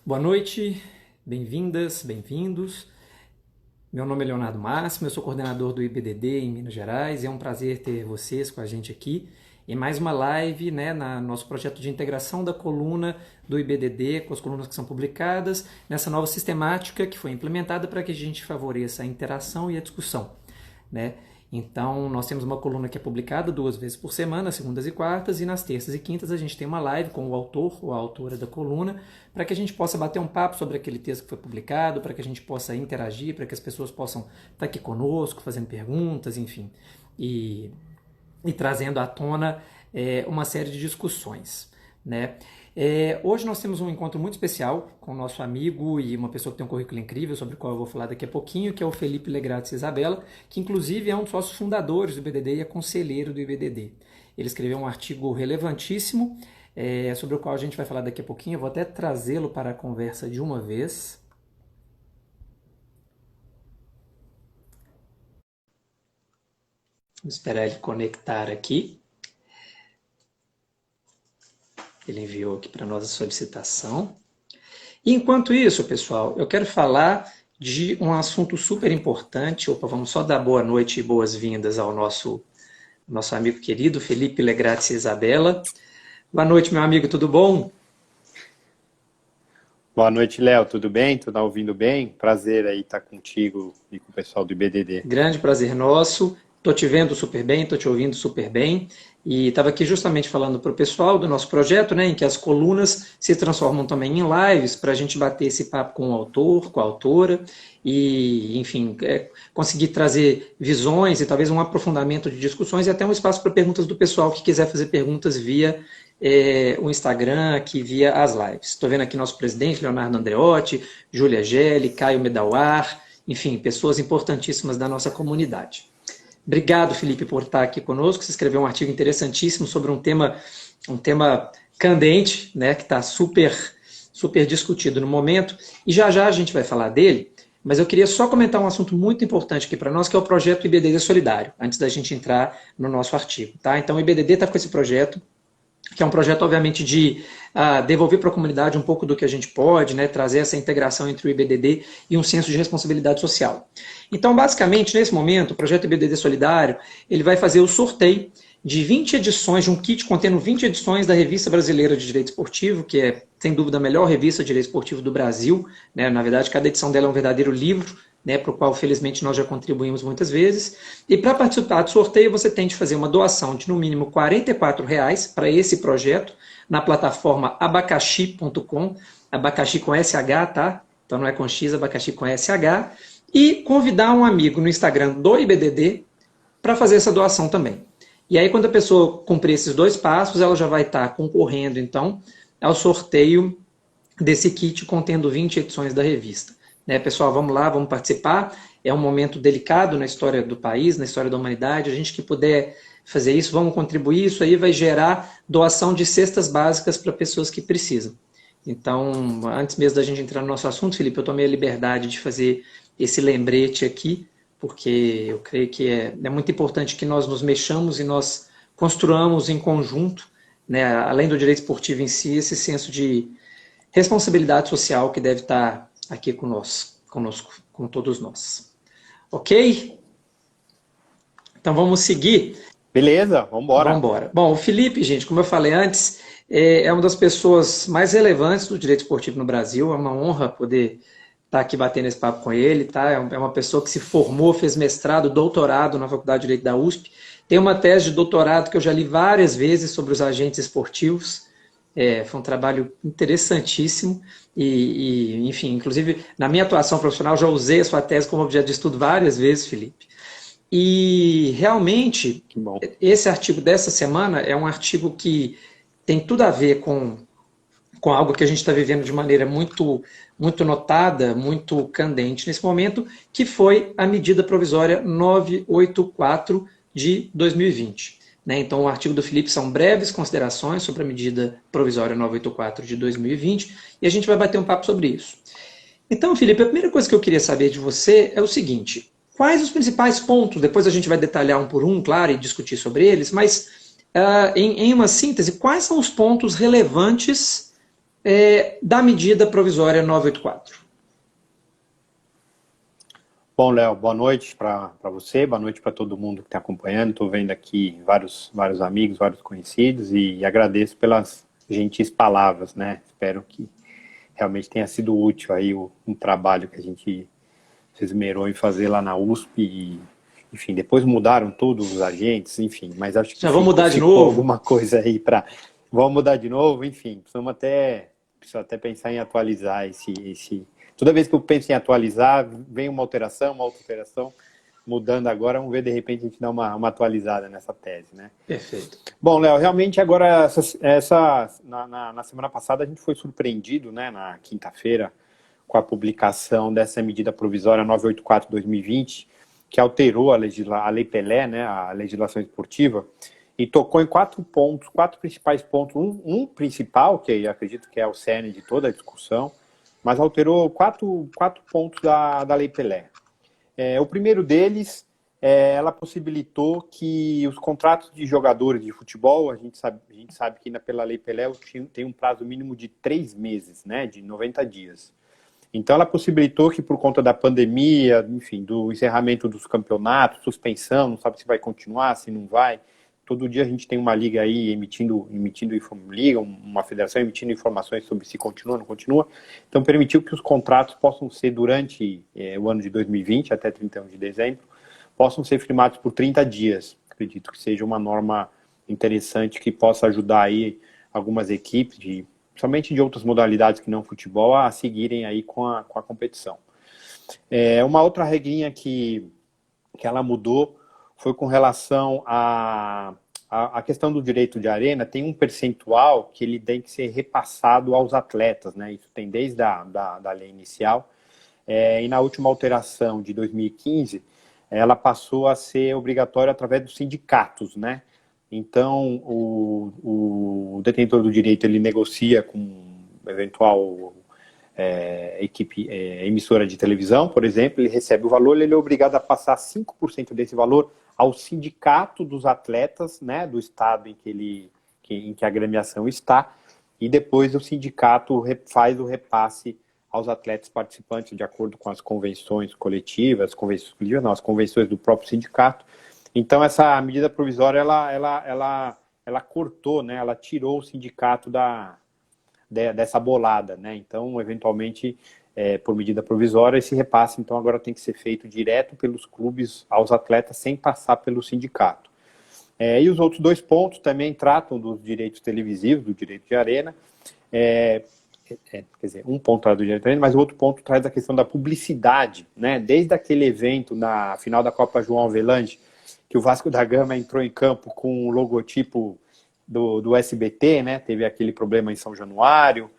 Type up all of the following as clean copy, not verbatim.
Boa noite, bem-vindas, bem-vindos. Meu nome é Leonardo Máximo, eu sou coordenador do IBDD em Minas Gerais e é um prazer ter vocês com a gente aqui em mais uma live, no nosso projeto de integração da coluna do IBDD com as colunas que são publicadas, nessa nova sistemática que foi implementada para que a gente favoreça a interação e a discussão, né? Então, nós temos uma coluna que é publicada 2 vezes por semana, segundas e quartas, e nas terças e quintas a gente tem uma live com o autor ou a autora da coluna, para que a gente possa bater um papo sobre aquele texto que foi publicado, para que a gente possa interagir, para que as pessoas possam estar aqui conosco, fazendo perguntas, enfim, e trazendo à tona uma série de discussões, né? Hoje nós temos um encontro muito especial com o nosso amigo e uma pessoa que tem um currículo incrível, sobre o qual eu vou falar daqui a pouquinho, que é o Felipe Legratis Isabella, que inclusive é um dos sócios fundadores do IBDD e é conselheiro do IBDD. Ele escreveu um artigo relevantíssimo, sobre o qual a gente vai falar daqui a pouquinho. Eu vou até trazê-lo para a conversa de uma vez. Vamos esperar ele conectar aqui. Ele enviou aqui para nós a solicitação. E enquanto isso, pessoal, eu quero falar de um assunto super importante. Opa, vamos só dar boa noite e boas-vindas ao nosso amigo querido, Felipe Legratis Isabella. Boa noite, meu amigo, tudo bom? Boa noite, Léo, tudo bem? Tu tá ouvindo bem? Prazer aí estar contigo e com o pessoal do IBDD. Grande prazer nosso. Estou te vendo super bem, estou te ouvindo super bem. E estava aqui justamente falando para o pessoal do nosso projeto, em que as colunas se transformam também em lives, para a gente bater esse papo com o autor, com a autora, e, enfim, conseguir trazer visões e talvez um aprofundamento de discussões e até um espaço para perguntas do pessoal que quiser fazer perguntas via o Instagram, aqui via as lives. Estou vendo aqui nosso presidente, Leonardo Andreotti, Júlia Gelli, Caio Medawar, enfim, pessoas importantíssimas da nossa comunidade. Obrigado, Felipe, por estar aqui conosco. Você escreveu um artigo interessantíssimo sobre um tema candente, que está super discutido no momento, e já a gente vai falar dele, mas eu queria só comentar um assunto muito importante aqui para nós, que é o projeto IBDD Solidário, antes da gente entrar no nosso artigo. Tá? Então, o IBDD está com esse projeto, que é um projeto, obviamente, de devolver para a comunidade um pouco do que a gente pode, trazer essa integração entre o IBDD e um senso de responsabilidade social. Então, basicamente, nesse momento, o projeto IBDD Solidário, ele vai fazer o sorteio de 20 edições, de um kit contendo 20 edições da Revista Brasileira de Direito Esportivo, que é, sem dúvida, a melhor revista de direito esportivo do Brasil. Na verdade, cada edição dela é um verdadeiro livro, para o qual, felizmente, nós já contribuímos muitas vezes. E para participar do sorteio, você tem de fazer uma doação de, no mínimo, R$ 44 para esse projeto, na plataforma abacaxi.com, abacaxi com SH, tá? Então não é com X, abacaxi com SH, e convidar um amigo no Instagram do IBDD para fazer essa doação também. E aí, quando a pessoa cumprir esses 2 passos, ela já vai estar concorrendo, então, ao sorteio desse kit contendo 20 edições da revista. Pessoal, vamos lá, vamos participar. É um momento delicado na história do país, na história da humanidade. A gente que puder fazer isso, vamos contribuir. Isso aí vai gerar doação de cestas básicas para pessoas que precisam. Então, antes mesmo da gente entrar no nosso assunto, Felipe, eu tomei a liberdade de fazer esse lembrete aqui, porque eu creio que é muito importante que nós nos mexamos e nós construamos em conjunto, além do direito esportivo em si, esse senso de responsabilidade social que deve estar aqui conosco, com todos nós. Ok? Então vamos seguir. Beleza, vamos embora. Vamos embora. Bom, o Felipe, gente, como eu falei antes, é uma das pessoas mais relevantes do direito esportivo no Brasil. É uma honra poder estar aqui batendo esse papo com ele. Tá? É uma pessoa que se formou, fez mestrado, doutorado na Faculdade de Direito da USP. Tem uma tese de doutorado que eu já li várias vezes sobre os agentes esportivos. Foi um trabalho interessantíssimo e, enfim, inclusive, na minha atuação profissional, já usei a sua tese como objeto de estudo várias vezes, Felipe. E, realmente, esse artigo dessa semana é um artigo que tem tudo a ver com algo que a gente está vivendo de maneira muito notada, muito candente nesse momento, que foi a medida provisória 984 de 2020. Então, o artigo do Felipe são breves considerações sobre a medida provisória 984 de 2020, e a gente vai bater um papo sobre isso. Então, Felipe, a primeira coisa que eu queria saber de você é o seguinte: quais os principais pontos, depois a gente vai detalhar um por um, claro, e discutir sobre eles, mas em uma síntese, quais são os pontos relevantes da medida provisória 984. Bom, Léo, boa noite para você, boa noite para todo mundo que está acompanhando. Estou vendo aqui vários amigos, vários conhecidos e agradeço pelas gentis palavras, né? Espero que realmente tenha sido útil aí um trabalho que a gente se esmerou em fazer lá na USP e, enfim, depois mudaram todos os agentes, enfim, mas acho que Já vou mudar de novo? alguma coisa aí para... Vamos mudar de novo, enfim, preciso até pensar em atualizar esse... Toda vez que eu penso em atualizar, vem uma outra alteração, mudando agora, vamos ver, de repente, a gente dá uma atualizada nessa tese, né? Perfeito. Bom, Léo, realmente agora, na semana passada, a gente foi surpreendido, né, na quinta-feira, com a publicação dessa medida provisória 984/2020, que alterou a Lei Pelé, né, a legislação esportiva, e tocou em 4 pontos, 4 principais pontos. Um principal, que eu acredito que é o cerne de toda a discussão, mas alterou quatro pontos da Lei Pelé. O primeiro deles, ela possibilitou que os contratos de jogadores de futebol, a gente sabe que pela Lei Pelé tem um prazo mínimo de 3 meses, né, de 90 dias. Então ela possibilitou que por conta da pandemia, enfim, do encerramento dos campeonatos, suspensão, não sabe se vai continuar, se não vai. Todo dia a gente tem uma liga aí uma federação emitindo informações sobre se continua ou não continua. Então permitiu que os contratos possam ser durante o ano de 2020, até 31 de dezembro, possam ser firmados por 30 dias. Acredito que seja uma norma interessante que possa ajudar aí algumas equipes, somente de outras modalidades que não futebol, a seguirem aí com a competição. Uma outra regrinha que ela mudou foi com relação à questão do direito de arena. Tem um percentual que ele tem que ser repassado aos atletas, né? Isso tem desde a lei inicial, e na última alteração de 2015, ela passou a ser obrigatória através dos sindicatos, né? Então, o detentor do direito, ele negocia com eventual equipe emissora de televisão, por exemplo, ele recebe o valor, ele é obrigado a passar 5% desse valor ao sindicato dos atletas, né, do estado em que a agremiação está, e depois o sindicato faz o repasse aos atletas participantes de acordo com as convenções coletivas, as convenções do próprio sindicato. Então essa medida provisória ela cortou, né, ela tirou o sindicato dessa bolada, né? Então, eventualmente, por medida provisória, esse repasse, então, agora tem que ser feito direto pelos clubes aos atletas, sem passar pelo sindicato. E os outros 2 pontos também tratam dos direitos televisivos, do direito de arena. Quer dizer, um ponto traz do direito de arena, mas o outro ponto traz a questão da publicidade, né? Desde aquele evento na final da Copa João Avelange, que o Vasco da Gama entrou em campo com o logotipo do SBT, né? Teve aquele problema em São Januário,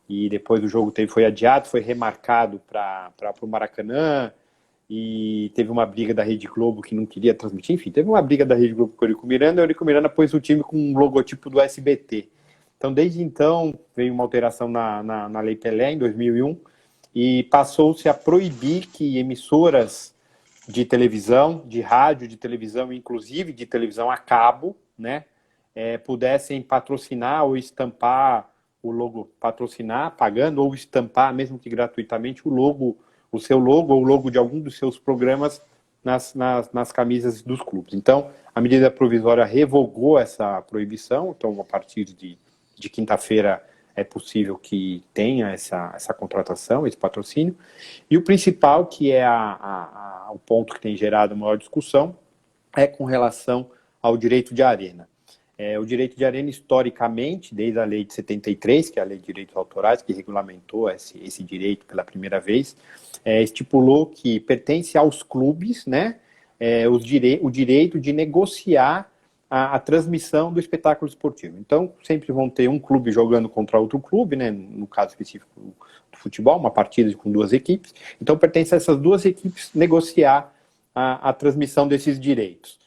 e depois o jogo foi adiado, foi remarcado para o Maracanã, e teve uma briga da Rede Globo que não queria transmitir. Enfim, teve uma briga da Rede Globo com o Eurico Miranda, e o Eurico Miranda pôs o time com um logotipo do SBT. Então, desde então, veio uma alteração na Lei Pelé, em 2001, e passou-se a proibir que emissoras de televisão, de rádio, de televisão, inclusive de televisão a cabo, né, pudessem patrocinar ou estampar o logo, patrocinar, pagando, ou estampar, mesmo que gratuitamente, o seu logo ou o logo de algum dos seus programas nas camisas dos clubes. Então, a medida provisória revogou essa proibição. Então, a partir de quinta-feira é possível que tenha essa contratação, esse patrocínio. E o principal, que é o ponto que tem gerado maior discussão, é com relação ao direito de arena. O direito de arena, historicamente, desde a lei de 73, que é a lei de direitos autorais, que regulamentou esse direito pela primeira vez, estipulou que pertence aos clubes, né, o direito de negociar a transmissão do espetáculo esportivo. Então, sempre vão ter um clube jogando contra outro clube, né, no caso específico do futebol, uma partida com 2 equipes. Então, pertence a essas 2 equipes negociar a transmissão desses direitos.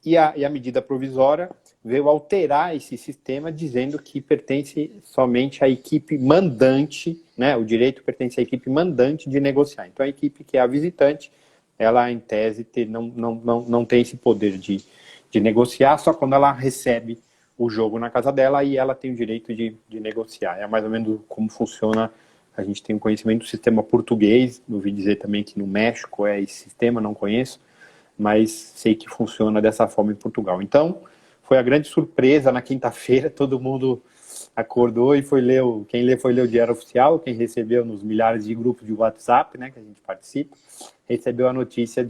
E a medida provisória veio alterar esse sistema, dizendo que pertence somente à equipe mandante, né? O direito pertence à equipe mandante de negociar. Então, a equipe que é a visitante, ela, em tese, não tem esse poder de negociar, só quando ela recebe o jogo na casa dela e ela tem o direito de negociar. É mais ou menos como funciona. A gente tem um conhecimento do sistema português, ouvi dizer também que no México é esse sistema, não conheço, mas sei que funciona dessa forma em Portugal. Então, foi a grande surpresa na quinta-feira, todo mundo acordou e foi ler o Diário Oficial, quem recebeu nos milhares de grupos de WhatsApp, né, que a gente participa, recebeu a notícia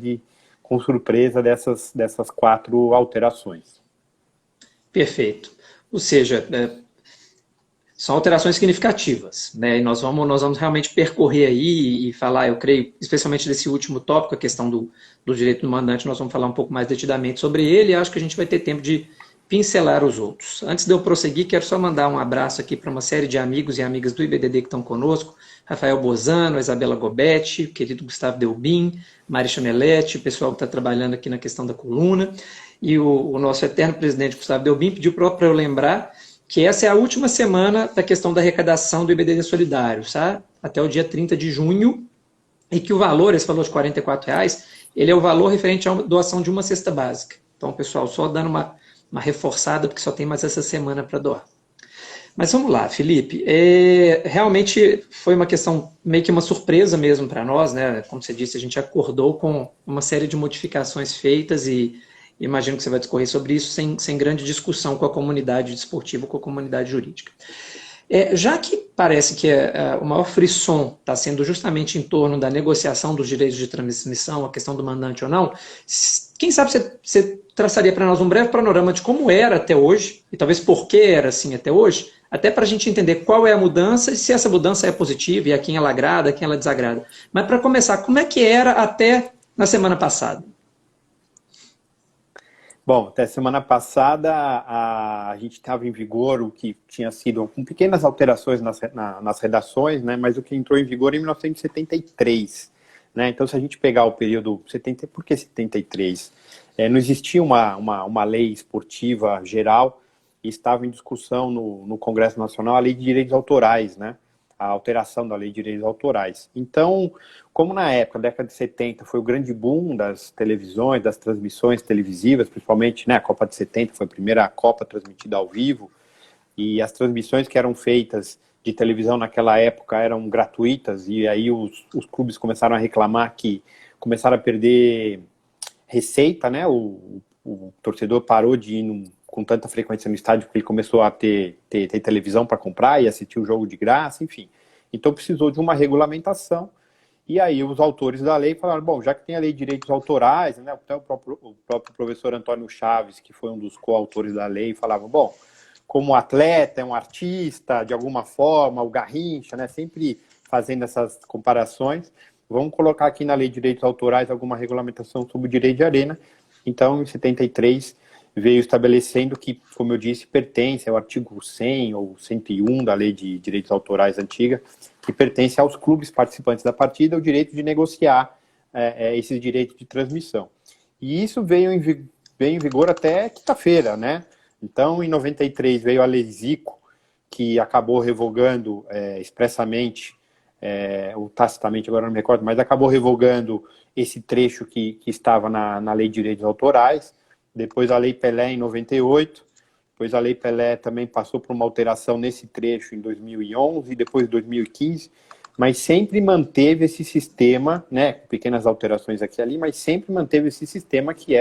com surpresa dessas 4 alterações. Perfeito. Ou seja, são alterações significativas, né? E nós vamos realmente percorrer aí e falar, eu creio, especialmente desse último tópico, a questão do direito do mandante, nós vamos falar um pouco mais detidamente sobre ele e acho que a gente vai ter tempo de pincelar os outros. Antes de eu prosseguir, quero só mandar um abraço aqui para uma série de amigos e amigas do IBDD que estão conosco, Rafael Bozano, Isabela Gobetti, o querido Gustavo Delbin, Mari Chanelete, o pessoal que está trabalhando aqui na questão da coluna, e o nosso eterno presidente Gustavo Delbin pediu para eu lembrar que essa é a última semana da questão da arrecadação do IBDD Solidário, sabe? Até o dia 30 de junho, e que o valor, esse valor de R$44, ele é o valor referente à doação de uma cesta básica. Então, pessoal, só dando uma reforçada, porque só tem mais essa semana para doar. Mas vamos lá, Felipe. Realmente foi uma questão, meio que uma surpresa mesmo para nós, né? Como você disse, a gente acordou com uma série de modificações feitas e imagino que você vai discorrer sobre isso sem grande discussão com a comunidade desportiva, com a comunidade jurídica. Já que parece que o maior frisson está sendo justamente em torno da negociação dos direitos de transmissão, a questão do mandante ou não, quem sabe você traçaria para nós um breve panorama de como era até hoje, e talvez por que era assim até hoje, até para a gente entender qual é a mudança e se essa mudança é positiva e a quem ela agrada, a quem ela desagrada. Mas para começar, como é que era até na semana passada? Bom, até semana passada a gente estava em vigor o que tinha sido com pequenas alterações nas redações, né, mas o que entrou em vigor em 1973. Né? Então, se a gente pegar o período 70, por que 73? Não existia uma lei esportiva geral e estava em discussão no Congresso Nacional a Lei de Direitos Autorais, né? A alteração da Lei de Direitos Autorais. Então, como na época, década de 70, foi o grande boom das televisões, das transmissões televisivas, principalmente, né, a Copa de 70 foi a primeira Copa transmitida ao vivo, e as transmissões que eram feitas de televisão naquela época eram gratuitas, e aí os clubes começaram a reclamar que começaram a perder receita, né? O torcedor parou de ir com tanta frequência no estádio porque ele começou a ter televisão para comprar e assistir o jogo de graça, enfim. Então precisou de uma regulamentação, e aí os autores da lei falaram, bom, já que tem a Lei de Direitos Autorais, né, até o próprio professor Antônio Chaves, que foi um dos coautores da lei, falava, bom, como atleta, é um artista, de alguma forma, o Garrincha, né, sempre fazendo essas comparações, vamos colocar aqui na Lei de Direitos Autorais alguma regulamentação sobre o direito de arena. Então, em 73, veio estabelecendo que, como eu disse, pertence ao artigo 100 ou 101 da Lei de Direitos Autorais antiga, que pertence aos clubes participantes da partida o direito de negociar esses direitos de transmissão. E isso veio em vigor até quinta-feira, né? Então, em 93, veio a Lei Zico, que acabou revogando expressamente, ou tacitamente, agora não me recordo, mas acabou revogando esse trecho que estava na Lei de Direitos Autorais. Depois a Lei Pelé em 98, depois a Lei Pelé também passou por uma alteração nesse trecho em 2011, depois 2015, mas sempre manteve esse sistema, né, com pequenas alterações aqui e ali, mas sempre manteve esse sistema que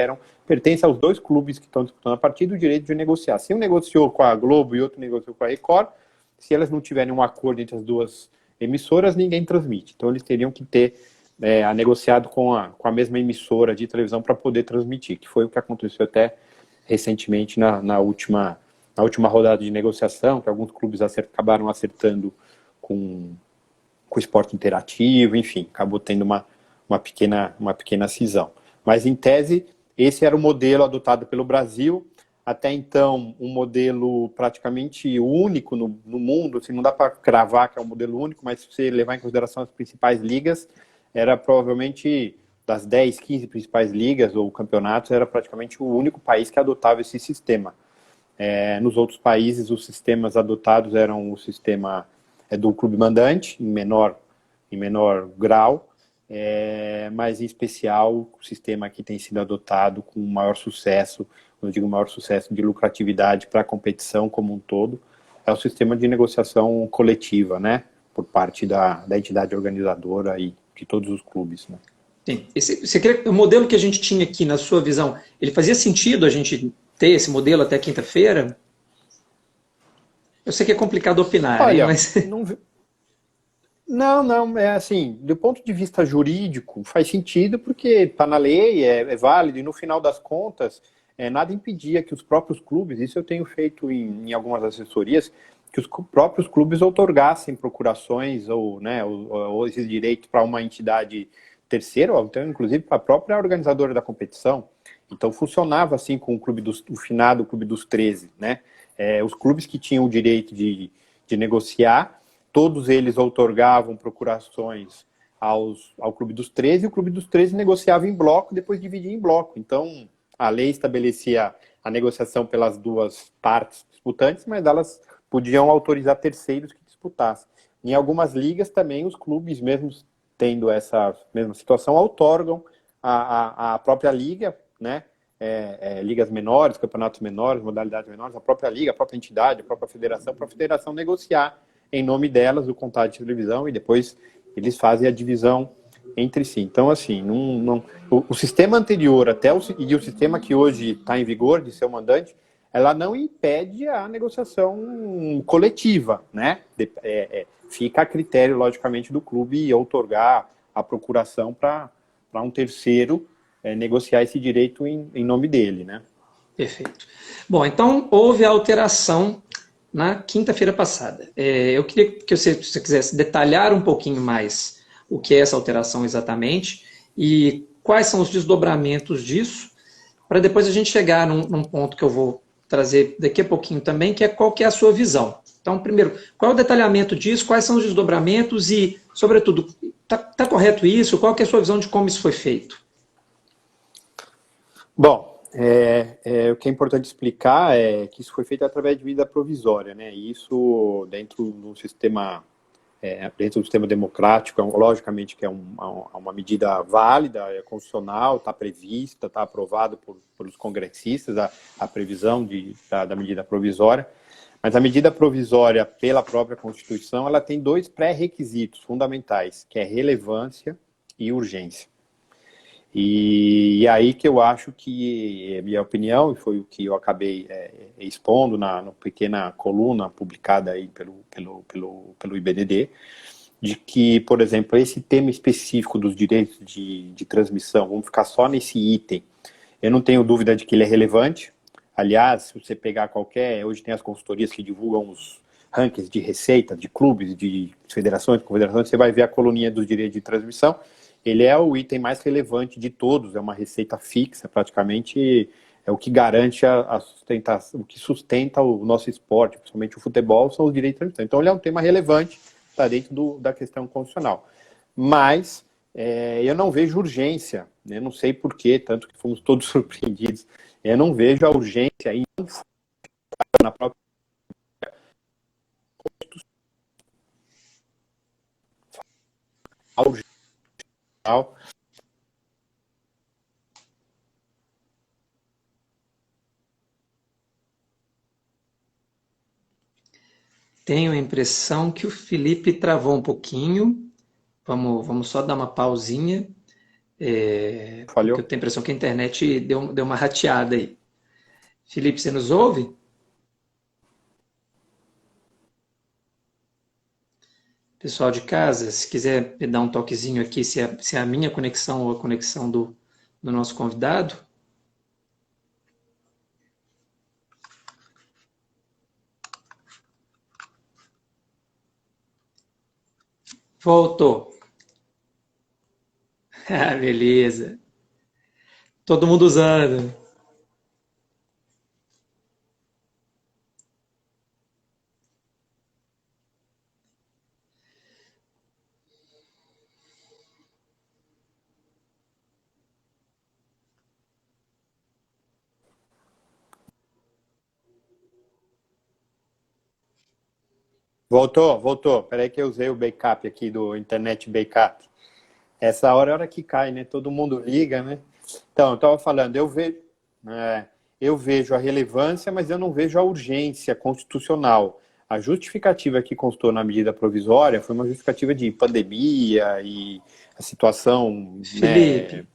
pertence aos dois clubes que estão disputando a partida o direito de negociar. Se um negociou com a Globo e outro negociou com a Record, se elas não tiverem um acordo entre as duas emissoras, ninguém transmite. Então eles teriam que ter negociado com a mesma emissora de televisão para poder transmitir, que foi o que aconteceu até recentemente na última rodada de negociação, que alguns clubes acabaram acertando com o esporte interativo, enfim, acabou tendo uma pequena cisão. Mas, em tese, esse era o modelo adotado pelo Brasil, até então um modelo praticamente único no mundo, assim, não dá para cravar que é um modelo único, mas se você levar em consideração as principais ligas, era provavelmente das 10, 15 principais ligas ou campeonatos, era praticamente o único país que adotava esse sistema. Nos outros países, os sistemas adotados eram o sistema do clube mandante, em menor grau, mas em especial o sistema que tem sido adotado com maior sucesso, eu digo maior sucesso de lucratividade para a competição como um todo, é o sistema de negociação coletiva, né? Por parte da entidade organizadora e de todos os clubes, né? Sim. O modelo que a gente tinha aqui, na sua visão, ele fazia sentido a gente ter esse modelo até quinta-feira? Eu sei que é complicado opinar, hein, Olha, mas... não, é assim, do ponto de vista jurídico, faz sentido porque está na lei, é válido, e no final das contas, nada impedia que os próprios clubes, isso eu tenho feito em algumas assessorias, que os próprios clubes outorgassem procurações ou, né, ou esses direitos para uma entidade terceira, ou então, inclusive para a própria organizadora da competição. Então funcionava assim com o finado Clube dos 13, né? Os clubes que tinham o direito de negociar, todos eles outorgavam procurações ao Clube dos 13, e o Clube dos 13 negociava em bloco, depois dividia em bloco. Então, a lei estabelecia a negociação pelas duas partes disputantes, mas elas podiam autorizar terceiros que disputassem. Em algumas ligas também, os clubes, mesmo tendo essa mesma situação, outorgam a própria liga, né? Ligas menores, campeonatos menores, modalidades menores, a própria liga, a própria entidade, a própria federação, para a federação negociar em nome delas o contrato de televisão e depois eles fazem a divisão entre si. Então, assim, o sistema anterior e o sistema que hoje está em vigor de seu mandante, ela não impede a negociação coletiva, né? Fica a critério, logicamente, do clube outorgar a procuração para um terceiro negociar esse direito em nome dele, né? Perfeito. Bom, então houve a alteração na quinta-feira passada. Eu queria que você, se você quisesse detalhar um pouquinho mais o que é essa alteração exatamente e quais são os desdobramentos disso, para depois a gente chegar num ponto que eu vou trazer daqui a pouquinho também, que é qual que é a sua visão. Então, primeiro, qual é o detalhamento disso, quais são os desdobramentos e, sobretudo, está correto isso? Qual que é a sua visão de como isso foi feito? Bom, o que é importante explicar é que isso foi feito através de medida provisória, né? E isso dentro do sistema democrático, logicamente que é uma medida válida, é constitucional, está prevista, está aprovado pelos congressistas a previsão da medida provisória. Mas a medida provisória, pela própria Constituição, ela tem dois pré-requisitos fundamentais, que é relevância e urgência. E aí que eu acho que, minha opinião, e foi o que eu acabei expondo na pequena coluna publicada aí pelo IBDD, de que, por exemplo, esse tema específico dos direitos de transmissão, vamos ficar só nesse item, eu não tenho dúvida de que ele é relevante. Aliás, se você pegar hoje tem as consultorias que divulgam os rankings de receita, de clubes, de federações, de confederações, você vai ver a coluninha dos direitos de transmissão. Ele é o item mais relevante de todos, é uma receita fixa, praticamente é o que garante a sustentação, o que sustenta o nosso esporte, principalmente o futebol, são os direitos de transmissão. Então ele é um tema relevante, está dentro da questão constitucional. Mas eu não vejo urgência, né? Não sei porquê, tanto que fomos todos surpreendidos, eu não vejo a urgência em na própria urgência. Tenho a impressão que o Felipe travou um pouquinho. Vamos só dar uma pausinha, porque eu Falhou? tenho a impressão que a internet deu uma rateada aí. Felipe, você nos ouve? Pessoal de casa, se quiser me dar um toquezinho aqui, se é a minha conexão ou a conexão do nosso convidado. Voltou. Ah, beleza. Todo mundo usando. Voltou. Peraí que eu usei o backup aqui do Internet Backup. essa hora é a hora que cai, né? Todo mundo liga, né? Então, eu estava falando, eu vejo a relevância, mas eu não vejo a urgência constitucional. A justificativa que constou na medida provisória foi uma justificativa de pandemia e a situação, né, Felipe,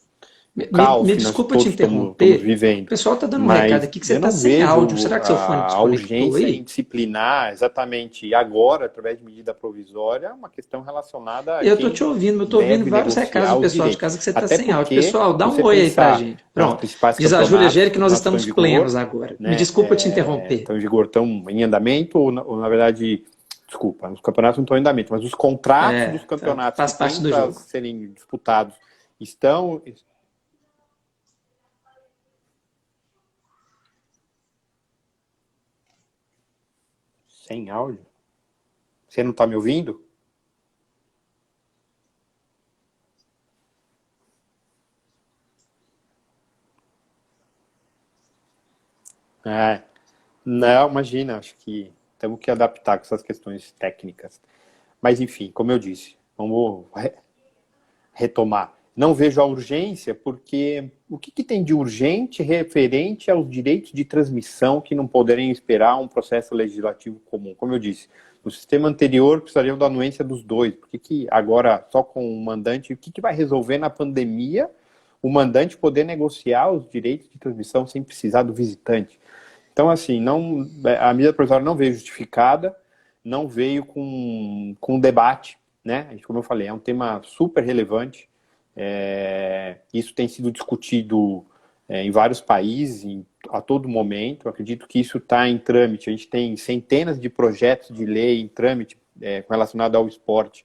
o caos me que nós desculpa te todos estamos interromper. O vivendo. pessoal está dando um recado Mas aqui que você eu está não sem áudio. vejo Será que seu fone a desconectou urgência em aí? disciplinar exatamente agora, através de medida provisória, uma questão relacionada a Eu estou quem te ouvindo, eu estou ouvindo deve vários recados negociar do os pessoal de direitos. casa que você está Até sem áudio. porque, Pessoal, se dá um você oi aí pra pensar gente. nos Pronto. principais Diz a Júlia campeonatos Gelli que que nós nós estão em estamos plenos vigor, agora. Me né, desculpa te interromper. estão em vigor, estão em andamento, ou na verdade, desculpa, os campeonatos não estão em andamento, mas os contratos dos campeonatos Faz que parte têm do para jogo. serem disputados estão... Sem áudio? Você não está me ouvindo? É, não, imagina, acho que temos que adaptar com essas questões técnicas. Mas, enfim, como eu disse, vamos retomar. Não vejo a urgência, porque o que tem de urgente referente aos direitos de transmissão que não poderiam esperar um processo legislativo comum? Como eu disse, no sistema anterior precisariam da anuência dos dois. Por que agora, só com o mandante, o que vai resolver na pandemia o mandante poder negociar os direitos de transmissão sem precisar do visitante? Então, assim, não, a medida provisória não veio justificada, não veio com debate, né? Como eu falei, é um tema super relevante. Isso tem sido discutido em vários países a todo momento. Eu acredito que isso está em trâmite. A gente tem centenas de projetos de lei em trâmite relacionado ao esporte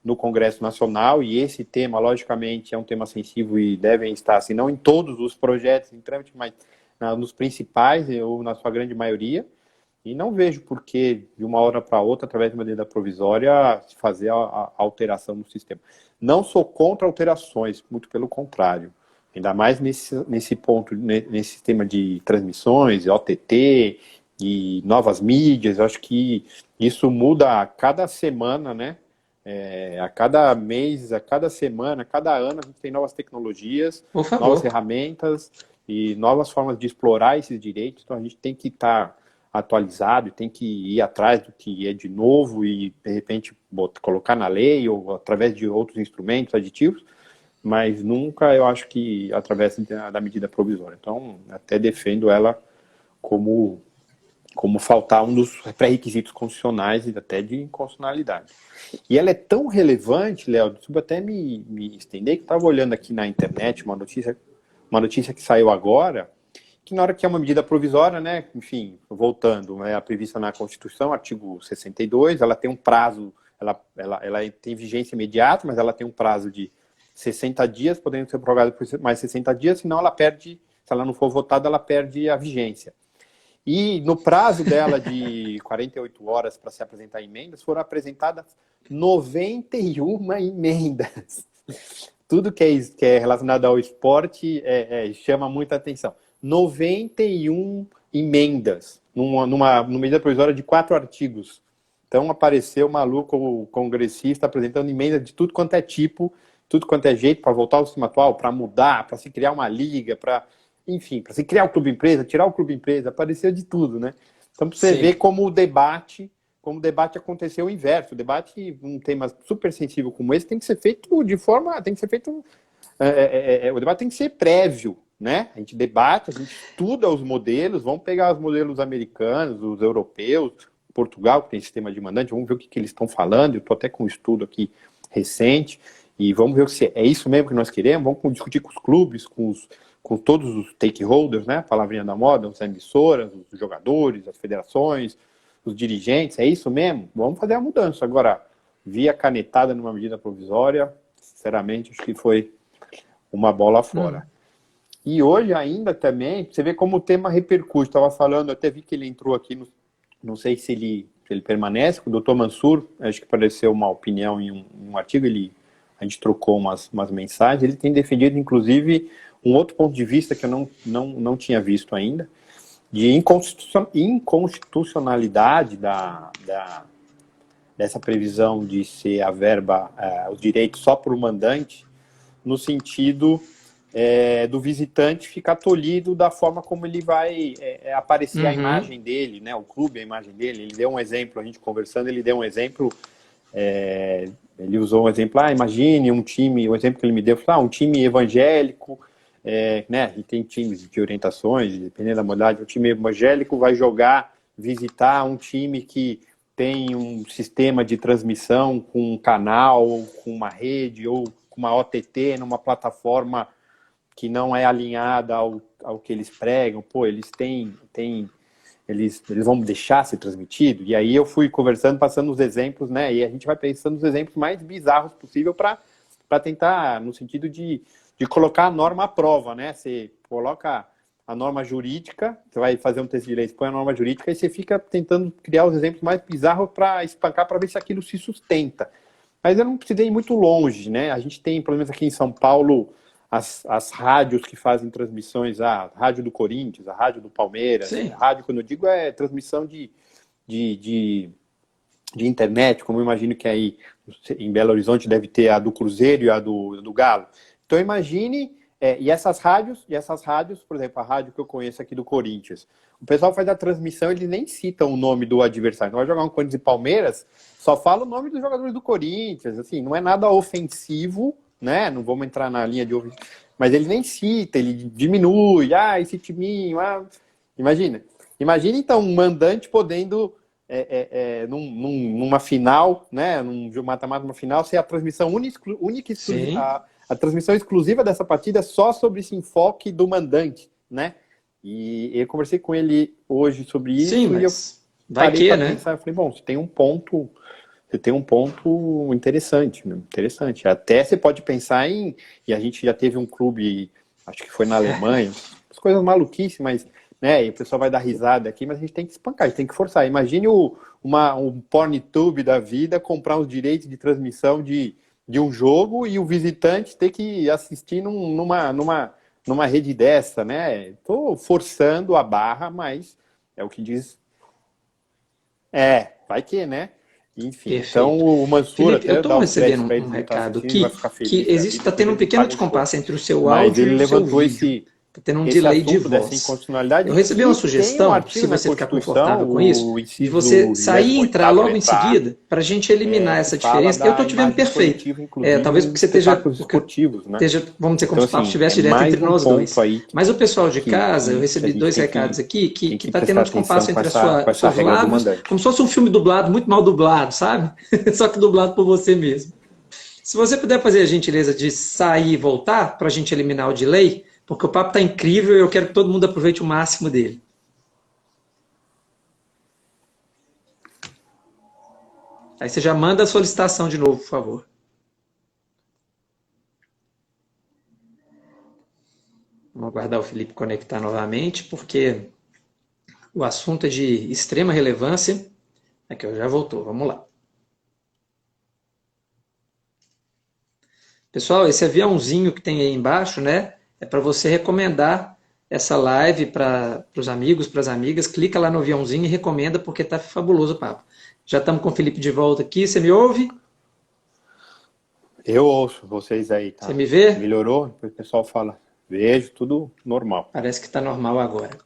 no Congresso Nacional, e esse tema, logicamente, é um tema sensível e devem estar, assim, não em todos os projetos em trâmite, mas nos principais, ou na sua grande maioria, e não vejo por que, de uma hora para outra, através de uma medida provisória, se fazer a alteração no sistema. Não sou contra alterações, muito pelo contrário. Ainda mais nesse ponto, nesse sistema de transmissões, OTT e novas mídias. Eu acho que isso muda a cada semana, né? A cada mês, a cada semana, a cada ano, a gente tem novas tecnologias, Por novas favor. ferramentas e novas formas de explorar esses direitos. Então, a gente tem que estar atualizado e tem que ir atrás do que é de novo e, de repente, colocar na lei ou através de outros instrumentos aditivos, mas nunca eu acho que através da medida provisória. Então, até defendo ela como faltar um dos pré-requisitos constitucionais e até de inconstitucionalidade. E ela é tão relevante, Léo, desculpa até me estender, que eu estava olhando aqui na internet uma notícia que saiu agora, que na hora que é uma medida provisória, né, enfim, voltando, é prevista na Constituição, artigo 62, ela tem um prazo, ela tem vigência imediata, mas ela tem um prazo de 60 dias, podendo ser prorrogada por mais 60 dias, senão ela perde, se ela não for votada, ela perde a vigência. E no prazo dela de 48 horas para se apresentar emendas, foram apresentadas 91 emendas. Tudo que é relacionado ao esporte chama muita atenção. 91 emendas numa medida provisória de 4 artigos. Então apareceu maluco o congressista apresentando emendas de tudo quanto é tipo, tudo quanto é jeito para voltar ao sistema atual, para mudar, para se criar uma liga, enfim, para se criar o clube empresa, tirar o clube empresa, apareceu de tudo, né? Então, para você ver como o debate aconteceu o inverso. O debate, um tema super sensível como esse, tem que ser feito o debate tem que ser prévio, né? A gente debate, a gente estuda os modelos, vamos pegar os modelos americanos, os europeus, Portugal, que tem sistema de mandante, vamos ver o que eles estão falando. Eu estou até com um estudo aqui recente, e vamos ver se é isso mesmo que nós queremos, vamos discutir com os clubes, com todos os stakeholders, né? A palavrinha da moda, as emissoras, os jogadores, as federações, os dirigentes, é isso mesmo? Vamos fazer a mudança. Agora, via canetada numa medida provisória, sinceramente, acho que foi uma bola fora. E hoje ainda também, você vê como o tema repercute. Estava falando, até vi que ele entrou aqui, não sei se ele permanece, com o doutor Mansur, acho que apareceu uma opinião em um artigo, a gente trocou umas mensagens, ele tem defendido, inclusive, um outro ponto de vista que eu não tinha visto ainda, de inconstitucionalidade dessa previsão de ser a verba, os direitos só para o mandante, no sentido do visitante ficar tolhido da forma como ele vai aparecer a imagem dele, né? O clube, a imagem dele. Ele deu um exemplo, a gente conversando, ele deu um exemplo, ele usou um exemplo, imagine um time, o exemplo que ele me deu, um time evangélico, né? E tem times de orientações, dependendo da modalidade, um time evangélico vai visitar um time que tem um sistema de transmissão com um canal, ou com uma rede, ou com uma OTT, numa plataforma que não é alinhada ao que eles pregam. Pô, eles vão deixar ser transmitido? E aí eu fui conversando, passando os exemplos, né? E a gente vai pensando nos exemplos mais bizarros possível para tentar, no sentido de colocar a norma à prova, né? Você coloca a norma jurídica, você vai fazer um texto de lei, você põe a norma jurídica e você fica tentando criar os exemplos mais bizarros para espancar, para ver se aquilo se sustenta. Mas eu não precisei ir muito longe, né? A gente tem, pelo menos aqui em São Paulo, as rádios que fazem transmissões, a rádio do Corinthians, a rádio do Palmeiras. A rádio, quando eu digo, é transmissão de internet, como eu imagino que aí em Belo Horizonte deve ter a do Cruzeiro e a do Galo. Então imagine, e essas rádios, por exemplo, a rádio que eu conheço aqui do Corinthians, o pessoal faz a transmissão, eles nem citam o nome do adversário. Então vai jogar um Corinthians e Palmeiras, só fala o nome dos jogadores do Corinthians, assim, não é nada ofensivo, né? Não vamos entrar na linha de ofensivo, mas ele nem cita, ele diminui, esse timinho, imagina então um mandante podendo numa final, né, num jogo mata-mata, uma final, ser a transmissão única exclusiva, a transmissão exclusiva dessa partida só sobre esse enfoque do mandante, né? E eu conversei com ele hoje sobre isso, e eu parei para pensar, eu falei, bom, você tem um ponto interessante. Até você pode pensar e a gente já teve um clube, acho que foi na Alemanha, as coisas maluquíssimas, né? E o pessoal vai dar risada aqui, mas a gente tem que espancar, a gente tem que forçar. Imagine um PornTube da vida comprar os direitos de transmissão de um jogo e o visitante ter que assistir numa rede dessa, né? Estou forçando a barra, mas é o que diz. Vai que, né? Enfim, perfeito. Então o Mansur, Felipe, eu estou recebendo um recado aqui que está tendo um pequeno descompasso entre o seu áudio e o seu vídeo. Está tendo um delay de voz. Eu recebi uma sugestão, se você ficar confortável com isso, de você sair e entrar logo em seguida, para a gente eliminar essa diferença. Eu estou te vendo perfeito. Talvez porque você esteja, vamos dizer, como se o papo estivesse direto entre nós dois. Mas o pessoal de casa, eu recebi 2 recados aqui, que está tendo um descompasso entre as suas lábios, como se fosse um filme dublado, muito mal dublado, sabe? Só que dublado por você mesmo. Se você puder fazer a gentileza de sair e voltar, para a gente eliminar o delay, porque o papo está incrível e eu quero que todo mundo aproveite o máximo dele. Aí você já manda a solicitação de novo, por favor. Vamos aguardar o Felipe conectar novamente, porque o assunto é de extrema relevância. Aqui, já voltou, vamos lá. Pessoal, esse aviãozinho que tem aí embaixo, né? É para você recomendar essa live para os amigos, para as amigas. Clica lá no aviãozinho e recomenda, porque está fabuloso o papo. Já estamos com o Felipe de volta aqui. Você me ouve? Eu ouço vocês aí, tá? Você me vê? Melhorou? Depois o pessoal fala. Vejo, tudo normal. Parece que está normal agora.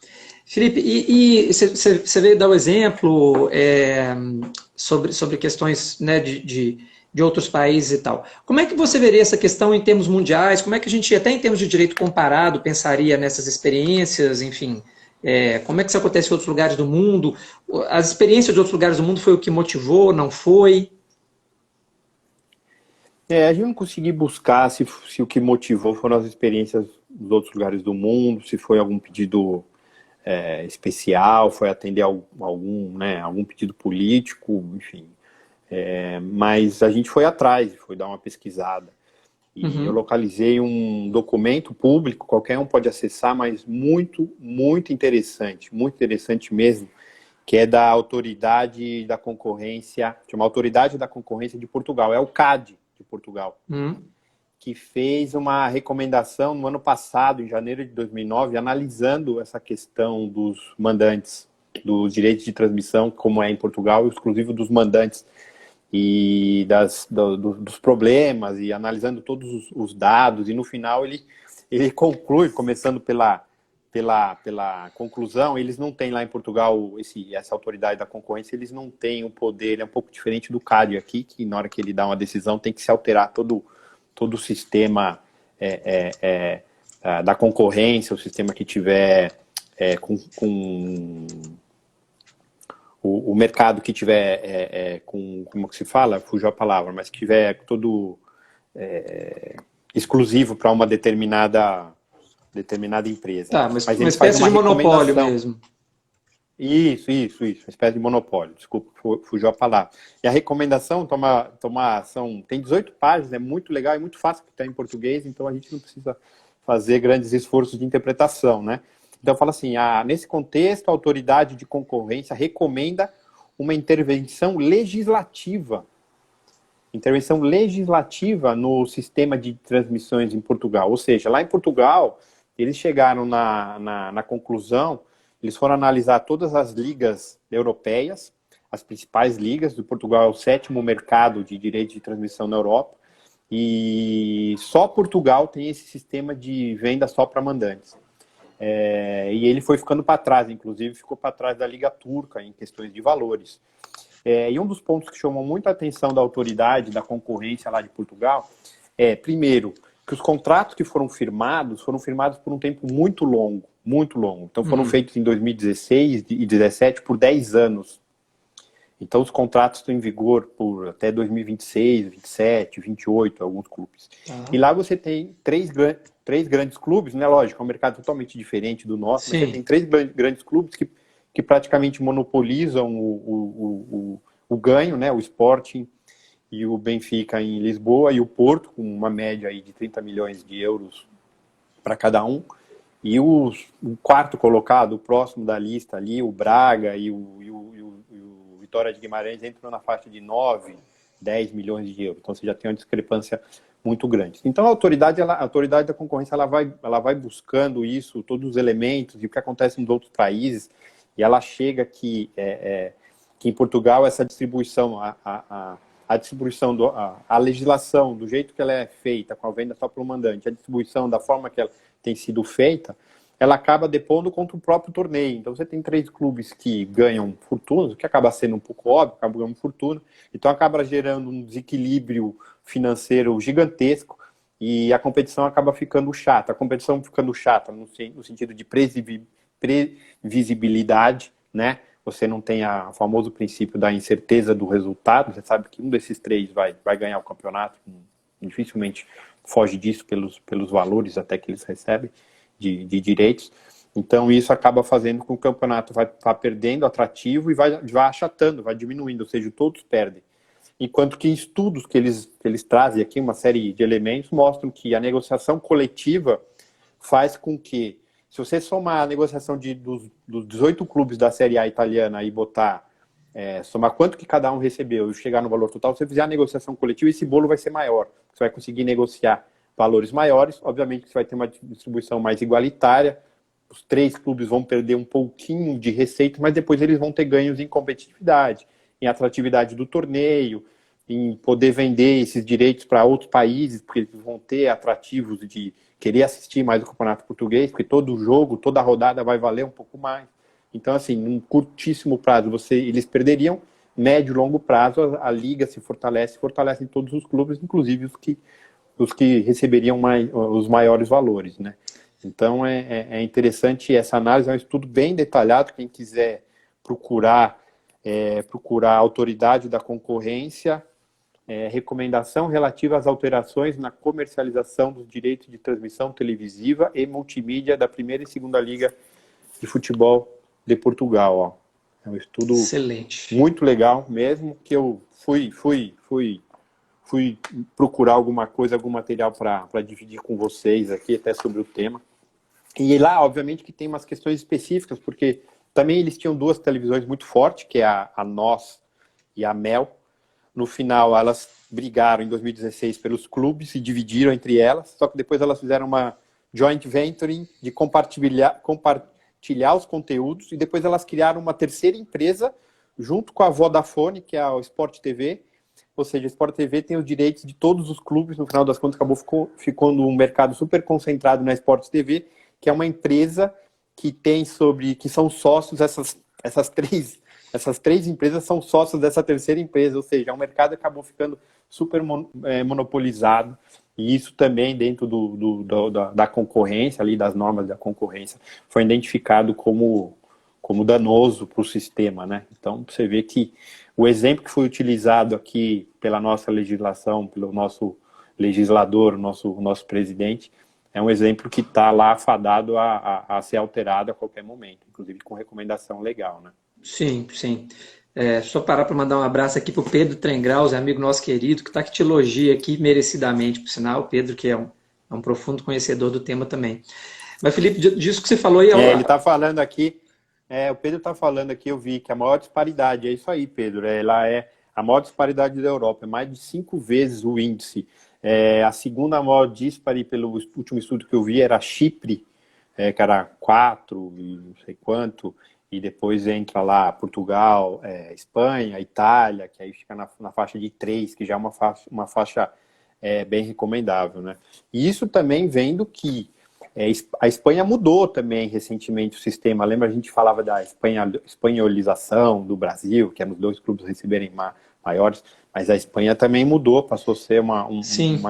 Felipe, e você veio dar o exemplo sobre questões, né, de outros países e tal. Como é que você veria essa questão em termos mundiais? Como é que a gente, até em termos de direito comparado, pensaria nessas experiências? Enfim, como é que isso acontece em outros lugares do mundo? As experiências de outros lugares do mundo foi o que motivou, não foi? A gente não conseguiu buscar se o que motivou foram as experiências dos outros lugares do mundo, se foi algum pedido especial, foi atender algum pedido político, enfim. Mas a gente foi atrás, foi dar uma pesquisada. E eu localizei um documento público, qualquer um pode acessar, mas muito, muito interessante mesmo, que é da Autoridade da Concorrência, chama Autoridade da Concorrência de Portugal, é o CADE de Portugal, que fez uma recomendação no ano passado, em janeiro de 2009, analisando essa questão dos mandantes, dos direitos de transmissão, como é em Portugal, exclusivo dos mandantes. e dos problemas, e analisando todos os dados, e no final ele conclui, começando pela conclusão, eles não têm lá em Portugal, essa autoridade da concorrência, eles não têm o poder, é um pouco diferente do CAD aqui, que na hora que ele dá uma decisão tem que se alterar todo o sistema da concorrência, o sistema que tiver com o mercado que tiver como que se fala? Fugiu a palavra, mas que tiver todo exclusivo para uma determinada empresa. Tá, mas uma espécie de monopólio mesmo. Isso, uma espécie de monopólio, desculpa, fugiu a palavra. E a recomendação tem 18 páginas, é muito legal e muito fácil, porque está em português, então a gente não precisa fazer grandes esforços de interpretação, né? Então fala assim, nesse contexto, a autoridade de concorrência recomenda uma intervenção legislativa no sistema de transmissões em Portugal. Ou seja, lá em Portugal, eles chegaram na conclusão, eles foram analisar todas as ligas europeias, as principais ligas, do Portugal é o 7º mercado de direito de transmissão na Europa, e só Portugal tem esse sistema de venda só para mandantes. E ele foi ficando para trás, inclusive ficou para trás da Liga Turca em questões de valores. E um dos pontos que chamou muita atenção da autoridade da concorrência lá de Portugal primeiro, que os contratos que foram firmados por um tempo muito longo. Então foram feitos em 2016 e 2017 por 10 anos. Então os contratos estão em vigor por até 2026, 27, 28, alguns clubes. E lá você tem três grandes clubes, né? Lógico, é um mercado totalmente diferente do nosso, mas você tem 3 grandes clubes que praticamente monopolizam o ganho, né? O Sporting e o Benfica em Lisboa e o Porto, com uma média aí de 30 milhões de euros para cada um. E o quarto colocado, o próximo da lista ali, o Braga e o Vitória de Guimarães entram na faixa de 9, 10 milhões de euros. Então você já tem uma discrepância muito grande. Então a autoridade da concorrência ela vai buscando isso, todos os elementos e o que acontece nos outros países, e ela chega que em Portugal essa distribuição, a distribuição, a legislação, do jeito que ela é feita, com a venda só para o mandante, a distribuição da forma que ela tem sido feita, ela acaba depondo contra o próprio torneio. Então você tem 3 clubes que ganham fortunas, o que acaba sendo um pouco óbvio, acaba ganhando fortuna, então acaba gerando um desequilíbrio financeiro gigantesco e a competição acaba ficando chata. A competição ficando chata no sentido de previsibilidade, né? Você não tem o famoso princípio da incerteza do resultado, você sabe que um desses 3 vai ganhar o campeonato, dificilmente foge disso pelos valores até que eles recebem de direitos. Então isso acaba fazendo com que o campeonato vá perdendo atrativo e vai achatando, vai diminuindo, ou seja, todos perdem. Enquanto que estudos que eles trazem aqui, uma série de elementos, mostram que a negociação coletiva faz com que, se você somar a negociação dos 18 clubes da Série A italiana e somar quanto que cada um recebeu e chegar no valor total, se você fizer a negociação coletiva, esse bolo vai ser maior. Você vai conseguir negociar valores maiores, obviamente que você vai ter uma distribuição mais igualitária, os 3 clubes vão perder um pouquinho de receita, mas depois eles vão ter ganhos em competitividade, em atratividade do torneio, em poder vender esses direitos para outros países, porque eles vão ter atrativos de querer assistir mais o Campeonato Português, porque todo jogo, toda rodada vai valer um pouco mais. Então, assim, num curtíssimo prazo, eles perderiam, médio e longo prazo, a liga se fortalece em todos os clubes, inclusive os que receberiam os maiores valores, né? Então, é interessante essa análise, é um estudo bem detalhado, quem quiser procurar a autoridade da concorrência, recomendação relativa às alterações na comercialização dos direitos de transmissão televisiva e multimídia da primeira e segunda liga de futebol de Portugal. Ó. É um estudo excelente, muito legal mesmo, que eu fui procurar algum material para dividir com vocês aqui, até sobre o tema. E lá, obviamente, que tem umas questões específicas, porque também eles tinham 2 televisões muito fortes, que é a NOS e a Mel. No final, elas brigaram em 2016 pelos clubes e dividiram entre elas, só que depois elas fizeram uma joint venturing de compartilhar os conteúdos, e depois elas criaram uma terceira empresa, junto com a Vodafone, que é o Sport TV, ou seja, a Sport TV tem os direitos de todos os clubes, no final das contas ficando um mercado super concentrado na Sport TV, que é uma empresa que que são sócios, essas três empresas são sócios dessa terceira empresa, ou seja, o mercado acabou ficando super monopolizado, e isso também dentro da concorrência, ali das normas da concorrência, foi identificado como danoso para o sistema, né? Então, você vê que o exemplo que foi utilizado aqui pela nossa legislação, pelo nosso legislador, nosso presidente, é um exemplo que está lá afadado a ser alterado a qualquer momento, inclusive com recomendação legal, né? Sim, sim. Só parar para mandar um abraço aqui para o Pedro Trengraus, amigo nosso querido, que está que te elogia aqui merecidamente, por sinal, o Pedro, que é um profundo conhecedor do tema também. Mas, Felipe, disso que você falou aí... Ele está falando aqui, o Pedro está falando aqui, eu vi que a maior disparidade, é isso aí, Pedro, ela é a maior disparidade da Europa, é mais de 5 vezes o índice. A segunda maior dispare, pelo último estudo que eu vi, era Chipre, que era 4 e não sei quanto, e depois entra lá Portugal, Espanha, Itália, que aí fica na faixa de 3, que já é uma faixa bem recomendável, né? E isso também vem do que a Espanha mudou também recentemente o sistema. Lembra, a gente falava da espanholização do Brasil, que eram os 2 clubes receberem maiores, mas a Espanha também mudou, passou a ser uma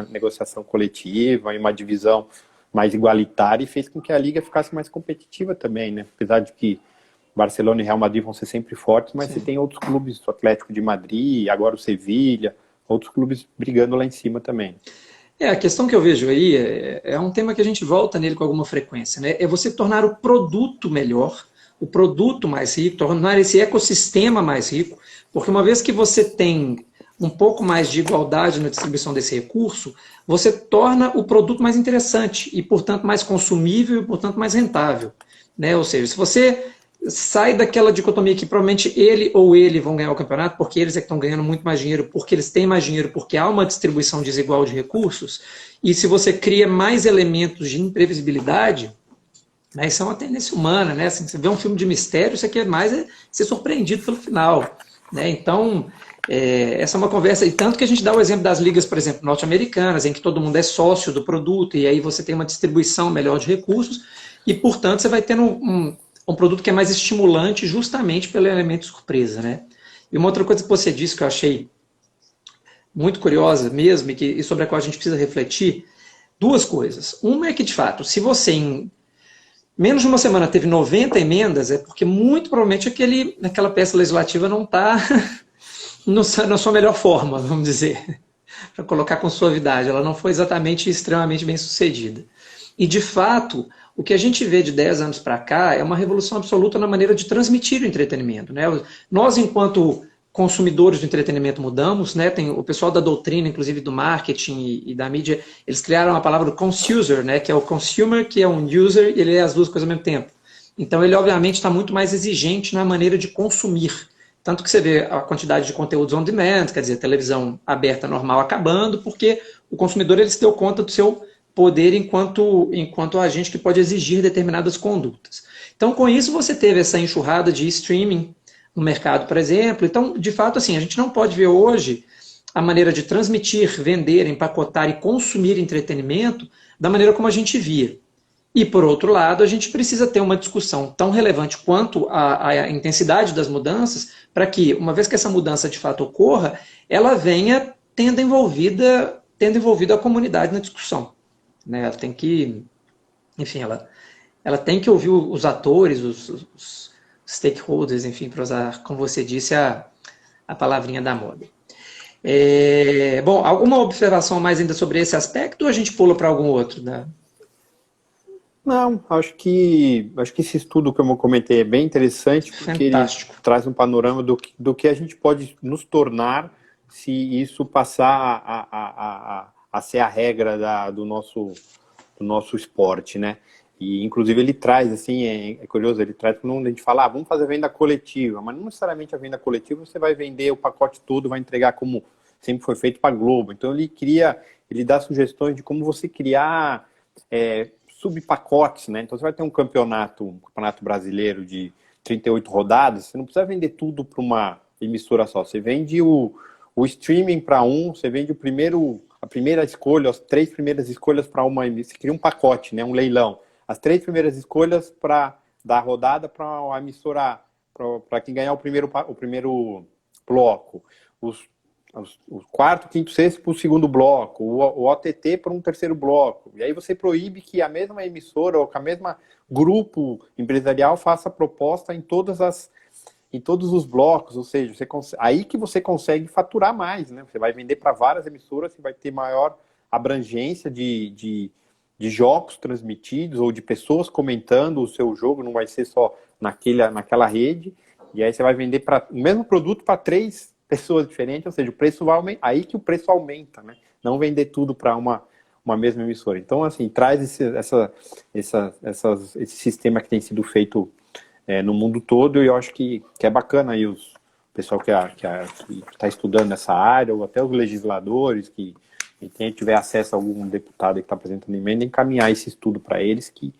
negociação coletiva e uma divisão mais igualitária, e fez com que a Liga ficasse mais competitiva também, né? Apesar de que Barcelona e Real Madrid vão ser sempre fortes, mas você tem outros clubes, o Atlético de Madrid, agora o Sevilha, outros clubes brigando lá em cima também. A questão que eu vejo aí é um tema que a gente volta nele com alguma frequência, né? É você tornar o produto melhor, o produto mais rico, tornar esse ecossistema mais rico, porque uma vez que você tem um pouco mais de igualdade na distribuição desse recurso, você torna o produto mais interessante e, portanto, mais consumível e, portanto, mais rentável, né? Ou seja, se você sai daquela dicotomia que provavelmente ele ou ele vão ganhar o campeonato, porque eles é que estão ganhando muito mais dinheiro, porque eles têm mais dinheiro, porque há uma distribuição desigual de recursos, e se você cria mais elementos de imprevisibilidade, né, isso é uma tendência humana, né? Assim, você vê um filme de mistério, você quer mais ser surpreendido pelo final, né? Então, essa é uma conversa, e tanto que a gente dá o exemplo das ligas, por exemplo, norte-americanas, em que todo mundo é sócio do produto, e aí você tem uma distribuição melhor de recursos, e, portanto, você vai tendo um produto que é mais estimulante justamente pelo elemento surpresa, né? E uma outra coisa que você disse que eu achei muito curiosa mesmo e sobre a qual a gente precisa refletir, 2 coisas. Uma é que, de fato, se você em menos de uma semana teve 90 emendas, é porque muito provavelmente aquela peça legislativa não está na sua melhor forma, vamos dizer, para colocar com suavidade. Ela não foi exatamente extremamente bem sucedida. E, de fato, o que a gente vê de 10 anos para cá é uma revolução absoluta na maneira de transmitir o entretenimento, né? Nós, enquanto consumidores do entretenimento, mudamos, né? Tem o pessoal da doutrina, inclusive do marketing e da mídia, eles criaram a palavra consumer, né? Que é o consumer, que é um user, e ele é as 2 coisas ao mesmo tempo. Então, ele, obviamente, está muito mais exigente na maneira de consumir. Tanto que você vê a quantidade de conteúdos on demand, quer dizer, televisão aberta normal acabando, porque o consumidor ele se deu conta do seu poder enquanto agente que pode exigir determinadas condutas. Então, com isso, você teve essa enxurrada de streaming no mercado, por exemplo. Então, de fato, assim, a gente não pode ver hoje a maneira de transmitir, vender, empacotar e consumir entretenimento da maneira como a gente via. E, por outro lado, a gente precisa ter uma discussão tão relevante quanto a intensidade das mudanças, para que, uma vez que essa mudança de fato ocorra, ela venha tendo envolvido a comunidade na discussão. Né? Ela tem que, enfim, ela tem que ouvir os atores, os stakeholders, enfim, para usar, como você disse, a palavrinha da moda. Bom, alguma observação mais ainda sobre esse aspecto ou a gente pula para algum outro? Né? Não, acho que esse estudo que eu comentei é bem interessante, porque Fantástico. ele traz um panorama do que a gente pode nos tornar se isso passar a ser a regra do nosso esporte, né? E, inclusive, ele traz, assim, é curioso, ele traz quando a gente fala, vamos fazer venda coletiva, mas não necessariamente a venda coletiva você vai vender o pacote todo, vai entregar como sempre foi feito para a Globo. Então, ele dá sugestões de como você criar subpacotes, né? Então, você vai ter um campeonato brasileiro de 38 rodadas, você não precisa vender tudo para uma emissora só, você vende o o streaming para você vende a primeira escolha, as 3 primeiras escolhas para uma emissora. Você cria um pacote, né, um leilão. As 3 primeiras escolhas para dar rodada para a emissora, para quem ganhar o primeiro bloco. O quarto, quinto, sexto para o segundo bloco, o OTT para um terceiro bloco. E aí você proíbe que a mesma emissora ou que a mesma grupo empresarial faça proposta em todos os blocos, ou seja, aí que você consegue faturar mais, né? Você vai vender para várias emissoras, você vai ter maior abrangência de jogos transmitidos ou de pessoas comentando o seu jogo, não vai ser só naquela rede, e aí você vai vender o mesmo produto para 3 pessoas diferentes, ou seja, o preço vai aumentar, aí que o preço aumenta, né? Não vender tudo para uma mesma emissora. Então, assim, traz esse sistema que tem sido feito no mundo todo, e eu acho que é bacana aí o pessoal que está estudando nessa área, ou até os legisladores, que quem tiver acesso a algum deputado que está apresentando emenda, encaminhar esse estudo para eles, que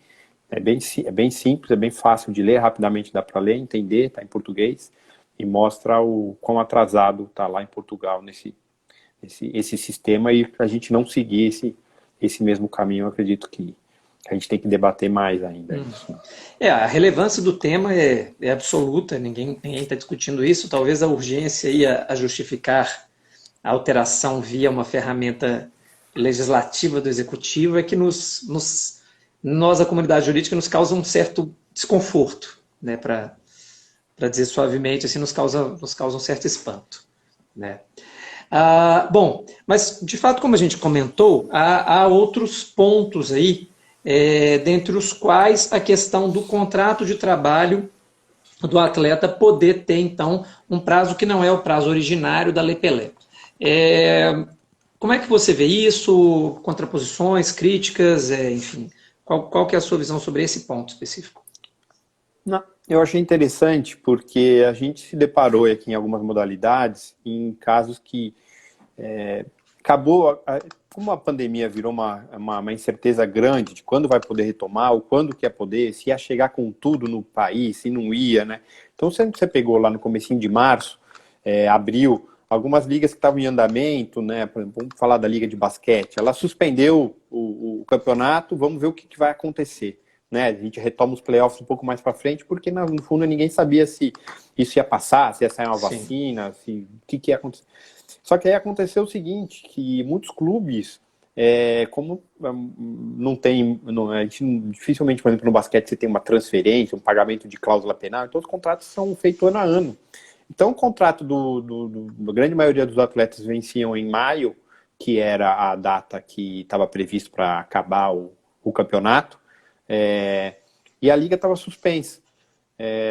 é bem simples, é bem fácil de ler, rapidamente dá para ler, entender, está em português, e mostra o quão atrasado está lá em Portugal esse sistema, e a gente não seguir esse mesmo caminho, eu acredito que a gente tem que debater mais ainda. A relevância do tema é absoluta, ninguém está discutindo isso, talvez a urgência ia a justificar a alteração via uma ferramenta legislativa do executivo é que nós, a comunidade jurídica, nos causa um certo desconforto, né, para dizer suavemente, assim, nos causa um certo espanto, né? Bom, mas de fato, como a gente comentou, há outros pontos aí, dentre os quais a questão do contrato de trabalho do atleta poder ter, então, um prazo que não é o prazo originário da Lei Pelé. Como é que você vê isso? Contraposições, críticas, enfim, qual que é a sua visão sobre esse ponto específico? Não, eu achei interessante porque a gente se deparou aqui em algumas modalidades, em casos que acabou, como a pandemia virou uma incerteza grande de quando vai poder retomar, ou quando que ia poder, se ia chegar com tudo no país, se não ia, né? Então, você pegou lá no comecinho de março, abril, algumas ligas que estavam em andamento, né? Por exemplo, vamos falar da liga de basquete, ela suspendeu o campeonato, vamos ver o que vai acontecer. Né? A gente retoma os playoffs um pouco mais para frente, porque no fundo ninguém sabia se isso ia passar, se ia sair uma vacina, o que ia acontecer. Só que aí aconteceu o seguinte, que muitos clubes, como não tem, a gente dificilmente, por exemplo, no basquete você tem uma transferência, um pagamento de cláusula penal, então os contratos são feitos ano a ano. Então o contrato da grande maioria dos atletas venciam em maio, que era a data que estava previsto para acabar o campeonato, e a liga estava suspensa.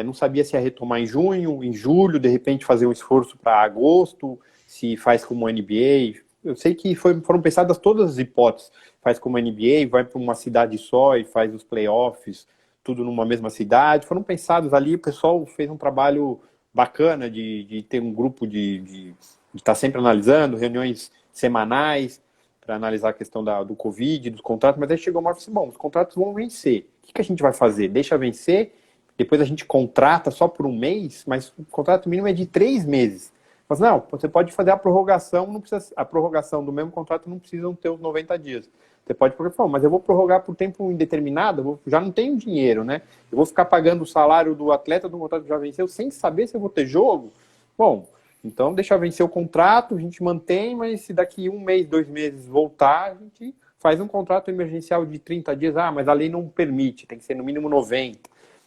Não sabia se ia retomar em junho, em julho, de repente fazer um esforço para agosto, se faz como a NBA. Eu sei que foram pensadas todas as hipóteses. Faz como a NBA, vai para uma cidade só e faz os playoffs, tudo numa mesma cidade. Foram pensados ali, o pessoal fez um trabalho bacana de ter um grupo de estar sempre analisando, reuniões semanais, para analisar a questão do Covid, dos contratos, mas aí chegou uma hora e falou assim, bom, os contratos vão vencer. O que a gente vai fazer? Deixa vencer, depois a gente contrata só por um mês, mas o contrato mínimo é de 3 meses. Mas não, você pode fazer a prorrogação, a prorrogação do mesmo contrato não precisa ter os 90 dias. Você pode falar, mas eu vou prorrogar por tempo indeterminado, já não tenho dinheiro, né? Eu vou ficar pagando o salário do atleta do contrato que já venceu sem saber se eu vou ter jogo? Bom, então, deixa vencer o contrato, a gente mantém, mas se daqui 1 mês, 2 meses voltar, a gente faz um contrato emergencial de 30 dias. Mas a lei não permite, tem que ser no mínimo 90.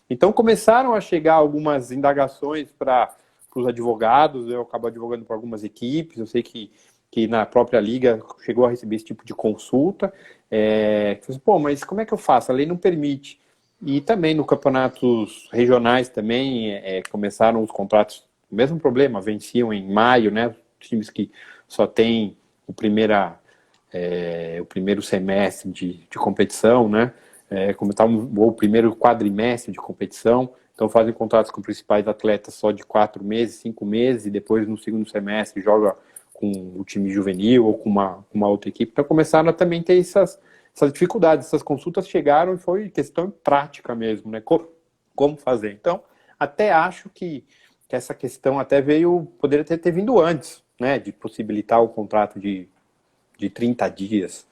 Então, começaram a chegar algumas indagações para os advogados, eu acabo advogando para algumas equipes, eu sei que na própria liga chegou a receber esse tipo de consulta. Mas como é que eu faço? A lei não permite. E também no campeonatos regionais também começaram os contratos. O mesmo problema, venciam em maio, né? Times que só têm o primeiro semestre de competição, né? Ou o primeiro quadrimestre de competição, então fazem contratos com principais atletas só de 4 meses, 5 meses, e depois no segundo semestre joga com o time juvenil ou com uma outra equipe. Então começaram a também ter essas dificuldades, essas consultas chegaram e foi questão prática mesmo, né? Como fazer. Então, até acho que essa questão até poderia ter vindo antes, né, de possibilitar o contrato de 30 dias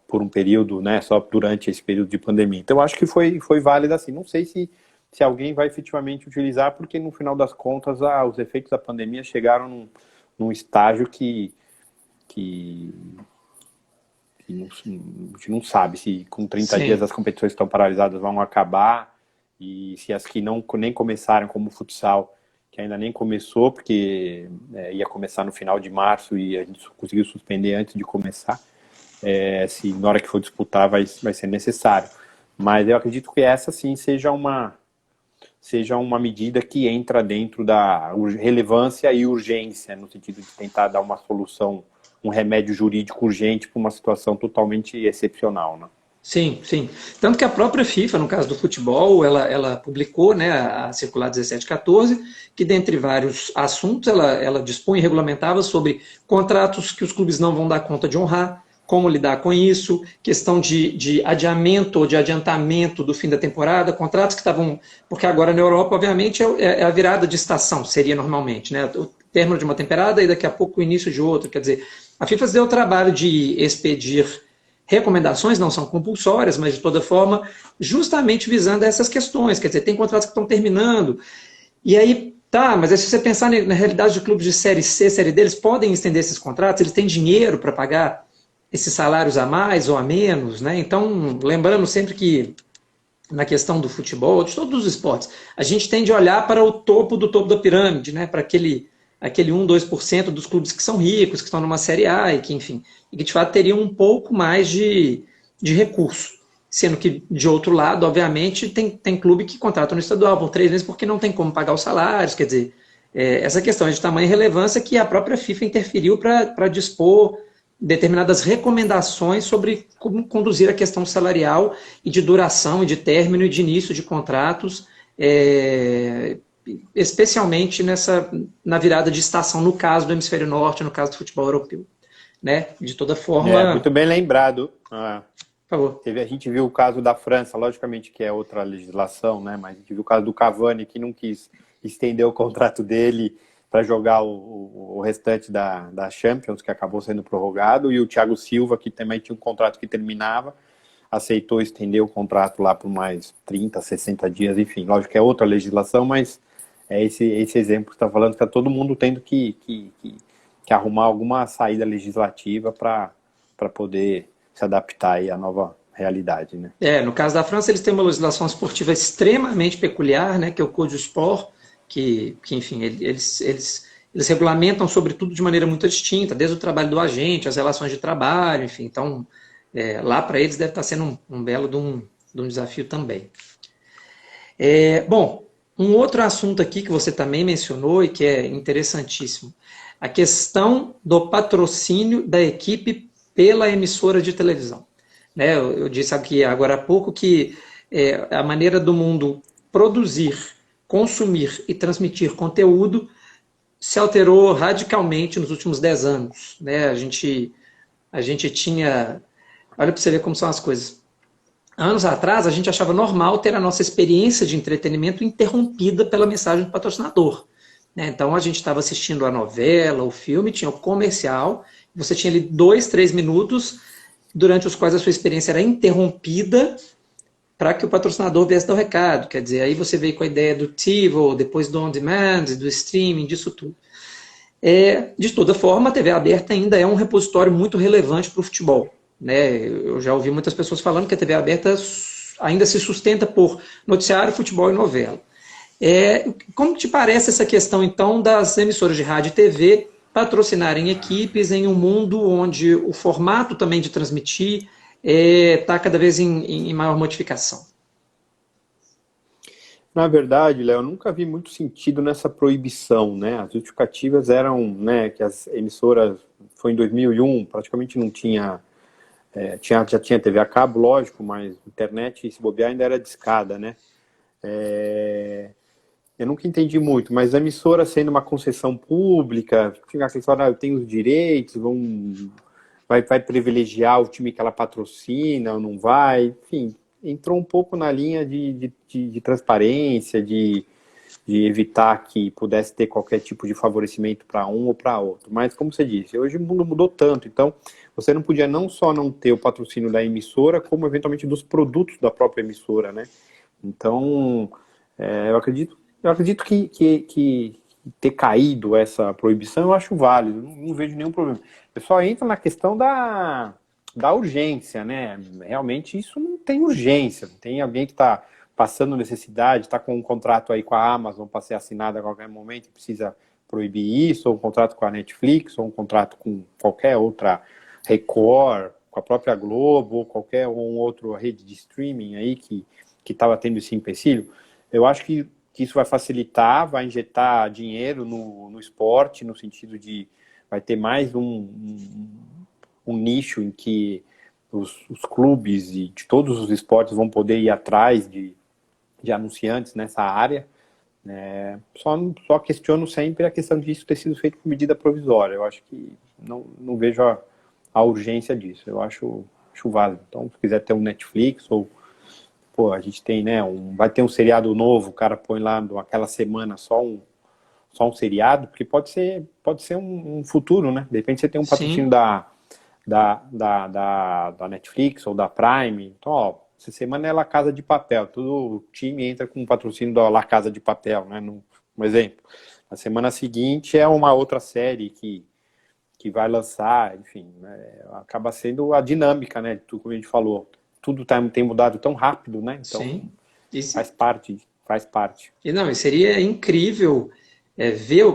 por um período, né, só durante esse período de pandemia. Então, acho que foi válida assim. Não sei se alguém vai efetivamente utilizar, porque no final das contas os efeitos da pandemia chegaram num estágio que a gente não sabe se com 30 dias Sim. as competições que estão paralisadas vão acabar, e se as que nem começaram, como o futsal, que ainda nem começou, porque ia começar no final de março e a gente conseguiu suspender antes de começar, se na hora que for disputar vai ser necessário. Mas eu acredito que essa sim seja uma medida que entra dentro da relevância e urgência, no sentido de tentar dar uma solução, um remédio jurídico urgente para uma situação totalmente excepcional, né? Sim, sim. Tanto que a própria FIFA, no caso do futebol, ela publicou, né, a circular 1714, que dentre vários assuntos ela dispunha e regulamentava sobre contratos que os clubes não vão dar conta de honrar, como lidar com isso, questão de adiamento ou de adiantamento do fim da temporada, contratos que estavam... Porque agora na Europa, obviamente, é a virada de estação, seria normalmente, né? O término de uma temporada e daqui a pouco o início de outra. Quer dizer, a FIFA se deu o trabalho de expedir recomendações, não são compulsórias, mas de toda forma, justamente visando essas questões. Quer dizer, tem contratos que estão terminando, e aí, tá, mas aí se você pensar na realidade de clubes de Série C, Série D, eles podem estender esses contratos, eles têm dinheiro para pagar esses salários a mais ou a menos, né? Então, lembrando sempre que na questão do futebol, de todos os esportes, a gente tende a olhar para o topo do topo da pirâmide, né? Para aquele 1, 2% dos clubes que são ricos, que estão numa Série A e que, enfim, e que de fato teriam um pouco mais de recurso. Sendo que, de outro lado, obviamente, tem clube que contrata no estadual por 3 meses porque não tem como pagar os salários, quer dizer, essa questão é de tamanha relevância que a própria FIFA interferiu para dispor determinadas recomendações sobre como conduzir a questão salarial e de duração e de término e de início de contratos, especialmente na virada de estação, no caso do Hemisfério Norte, no caso do futebol europeu. Né? De toda forma... Muito bem lembrado. Por favor. A gente viu o caso da França, logicamente que é outra legislação, né? Mas a gente viu o caso do Cavani, que não quis estender o contrato dele para jogar o restante da Champions, que acabou sendo prorrogado, e o Thiago Silva, que também tinha um contrato que terminava, aceitou estender o contrato lá por mais 30, 60 dias, enfim, lógico que é outra legislação, mas é esse exemplo que está falando, que está todo mundo tendo que arrumar alguma saída legislativa para poder se adaptar aí à nova realidade, né? No caso da França, eles têm uma legislação esportiva extremamente peculiar, né, que é o Code du Sport, que enfim, eles regulamentam sobre tudo de maneira muito distinta, desde o trabalho do agente, as relações de trabalho, enfim. Então, lá para eles deve estar sendo um belo de um desafio também. Bom, um outro assunto aqui que você também mencionou e que é interessantíssimo, a questão do patrocínio da equipe pela emissora de televisão. Né, eu disse aqui agora há pouco que a maneira do mundo produzir, consumir e transmitir conteúdo se alterou radicalmente nos últimos 10 anos. Né? A gente tinha... Olha para você ver como são as coisas. Anos atrás, a gente achava normal ter a nossa experiência de entretenimento interrompida pela mensagem do patrocinador. Né? Então, a gente estava assistindo a novela, o filme, tinha o comercial, você tinha ali 2, 3 minutos durante os quais a sua experiência era interrompida para que o patrocinador viesse dar o recado. Quer dizer, aí você veio com a ideia do TiVo, depois do on-demand, do streaming, disso tudo. De toda forma, a TV aberta ainda é um repositório muito relevante para o futebol. Né? Eu já ouvi muitas pessoas falando que a TV aberta ainda se sustenta por noticiário, futebol e novela. Como te parece essa questão, então, das emissoras de rádio e TV patrocinarem equipes em um mundo onde o formato também de transmitir está cada vez em maior modificação? Na verdade, Léo, eu nunca vi muito sentido nessa proibição, né? As justificativas eram, né, que as emissoras, foi em 2001, praticamente não tinha, já tinha TV a cabo, lógico, mas internet, se bobear, ainda era discada, né? Eu nunca entendi muito, mas a emissora sendo uma concessão pública, tinha aquela história, eu tenho os direitos, vai privilegiar o time que ela patrocina ou não vai, enfim, entrou um pouco na linha de transparência, de de evitar que pudesse ter qualquer tipo de favorecimento para um ou para outro. Mas, como você disse, hoje o mundo mudou tanto, então você não podia não só não ter o patrocínio da emissora, como eventualmente dos produtos da própria emissora, né? Então, eu acredito que ter caído essa proibição eu acho válido, não vejo nenhum problema. Eu só entro na questão da urgência, né? Realmente isso não tem urgência, não tem alguém que está passando necessidade, está com um contrato aí com a Amazon para ser assinado a qualquer momento e precisa proibir isso, ou um contrato com a Netflix, ou um contrato com qualquer outra Record, com a própria Globo, ou qualquer outra rede de streaming aí que estava tendo esse empecilho. Eu acho que isso vai facilitar, vai injetar dinheiro no esporte, no sentido de vai ter mais um nicho em que os clubes e de todos os esportes vão poder ir atrás de anunciantes nessa área. Só questiono sempre a questão disso ter sido feito por medida provisória. Eu acho que não vejo a urgência disso. Eu acho válido. Então, se quiser ter um Netflix ou pô, a gente tem, né, vai ter um seriado novo, o cara põe lá aquela semana só um seriado, porque pode ser um futuro, né? De repente você tem um patrocínio Sim. da Netflix ou da Prime. Então, ó, essa semana é La Casa de Papel. Todo time entra com um patrocínio da La Casa de Papel, né? Um exemplo. Na semana seguinte é uma outra série que vai lançar, enfim, né? Acaba sendo a dinâmica, né? Tudo como a gente falou. Tudo tem mudado tão rápido, né? Então, Sim. E, faz parte, faz parte. e não, e seria incrível ver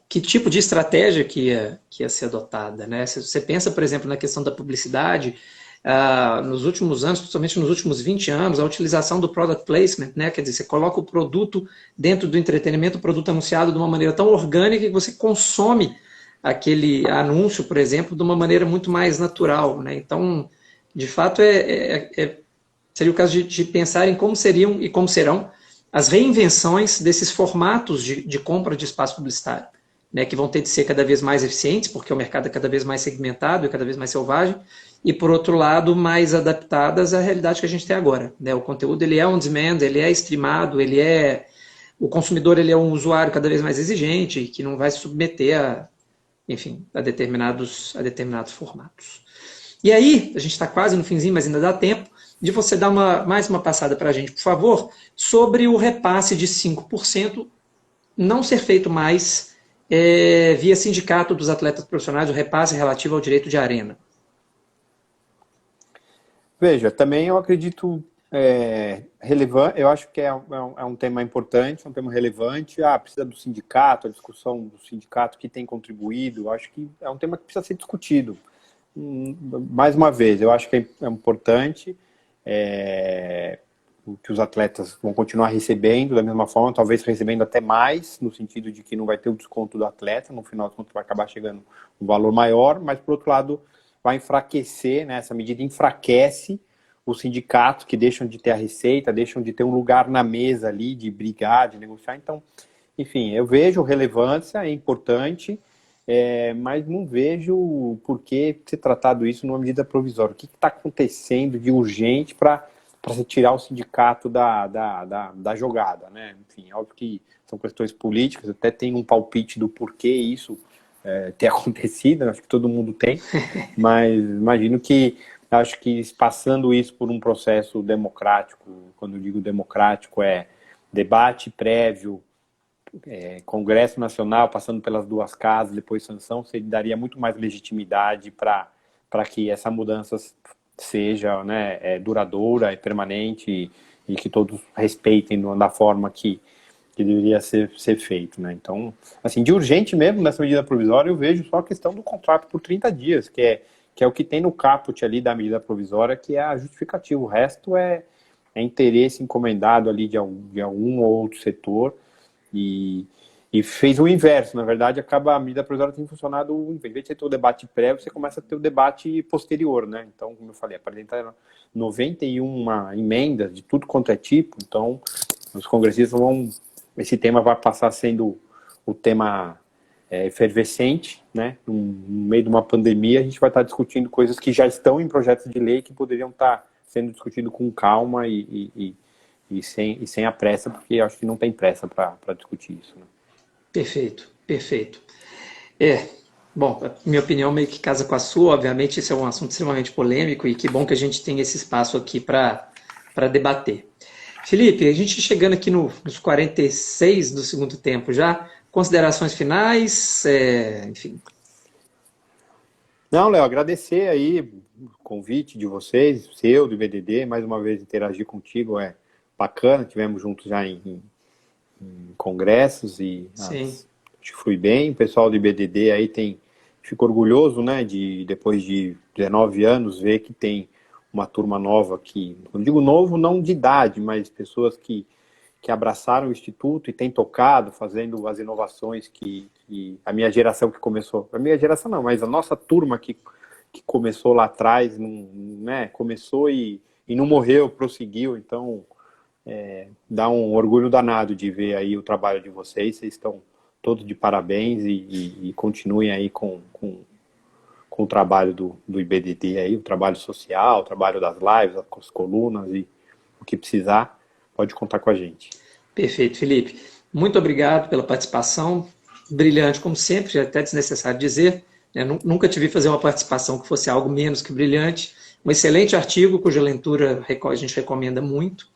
que tipo de estratégia que ia ser adotada, né? Se você pensa, por exemplo, na questão da publicidade, nos últimos anos, principalmente nos últimos 20 anos, a utilização do product placement, né? Quer dizer, você coloca o produto dentro do entretenimento, o produto anunciado de uma maneira tão orgânica que você consome aquele anúncio, por exemplo, de uma maneira muito mais natural, né? Então, de fato, seria o caso de pensar em como seriam e como serão as reinvenções desses formatos de compra de espaço publicitário, né, que vão ter de ser cada vez mais eficientes, porque o mercado é cada vez mais segmentado e cada vez mais selvagem, e, por outro lado, mais adaptadas à realidade que a gente tem agora. Né? O conteúdo ele é on demand, ele é streamado, o consumidor ele é um usuário cada vez mais exigente, que não vai se submeter enfim, a determinados formatos. E aí, a gente está quase no finzinho, mas ainda dá tempo, de você dar mais uma passada para a gente, por favor, sobre o repasse de 5% não ser feito mais via sindicato dos atletas profissionais, o repasse relativo ao direito de arena. Veja, também eu acredito relevante, eu acho que é um tema importante, é um tema relevante. Precisa do sindicato, a discussão do sindicato que tem contribuído, eu acho que é um tema que precisa ser discutido. Mais uma vez, eu acho que é importante que os atletas vão continuar recebendo da mesma forma, talvez recebendo até mais, no sentido de que não vai ter o desconto do atleta, no final das contas vai acabar chegando um valor maior, mas por outro lado vai enfraquecer, né, essa medida enfraquece os sindicatos que deixam de ter a receita, deixam de ter um lugar na mesa ali, de brigar, de negociar. Então, enfim, eu vejo relevância, é importante, mas não vejo por que ser tratado isso numa medida provisória. O que está acontecendo de urgente para se tirar o sindicato da jogada, né? Enfim, óbvio que são questões políticas, até tem um palpite do porquê isso ter acontecido, acho que todo mundo tem, mas imagino que, acho que passando isso por um processo democrático, quando eu digo democrático, debate prévio, Congresso Nacional, passando pelas duas casas, depois sanção, daria muito mais legitimidade para que essa mudança seja, né, duradoura e permanente e que todos respeitem da forma que deveria ser feito, né? Então, assim, de urgente mesmo, nessa medida provisória, eu vejo só a questão do contrato por 30 dias, que é o que tem no caput ali da medida provisória, que é a justificativa. O resto é interesse encomendado ali de algum ou outro setor e fez o inverso. Na verdade, a medida provisória tem funcionado, em vez de você ter o debate prévio, você começa a ter o debate posterior, né? Então, como eu falei, apresentaram 91 emendas de tudo quanto é tipo, então os congressistas esse tema vai passar sendo o tema efervescente, né? No meio de uma pandemia, a gente vai estar discutindo coisas que já estão em projetos de lei que poderiam estar sendo discutidos com calma e e sem a pressa, porque eu acho que não tem pressa para discutir isso. Né? Perfeito, perfeito. Bom, a minha opinião meio que casa com a sua, obviamente esse é um assunto extremamente polêmico e que bom que a gente tem esse espaço aqui para debater. Felipe, a gente chegando aqui nos 46 do segundo tempo já, considerações finais, enfim. Não, Léo, agradecer aí o convite de vocês, seu, do IBDD, mais uma vez interagir contigo é bacana, tivemos juntos já em congressos e Sim. acho que fui bem, o pessoal do IBDD aí fico orgulhoso, né, depois de 19 anos, ver que tem uma turma nova que, não digo novo, não de idade, mas pessoas que abraçaram o Instituto e têm tocado, fazendo as inovações que a minha geração que começou, a minha geração não, mas a nossa turma que começou lá atrás, né, começou e não morreu, prosseguiu, então dá um orgulho danado de ver aí o trabalho de vocês estão todos de parabéns e continuem aí com o trabalho do IBDD aí, o trabalho social, o trabalho das lives, as colunas e o que precisar, pode contar com a gente. Perfeito, Felipe. Muito obrigado pela participação, brilhante como sempre, é até desnecessário dizer, né? Nunca te vi fazer uma participação que fosse algo menos que brilhante, um excelente artigo cuja leitura a gente recomenda muito.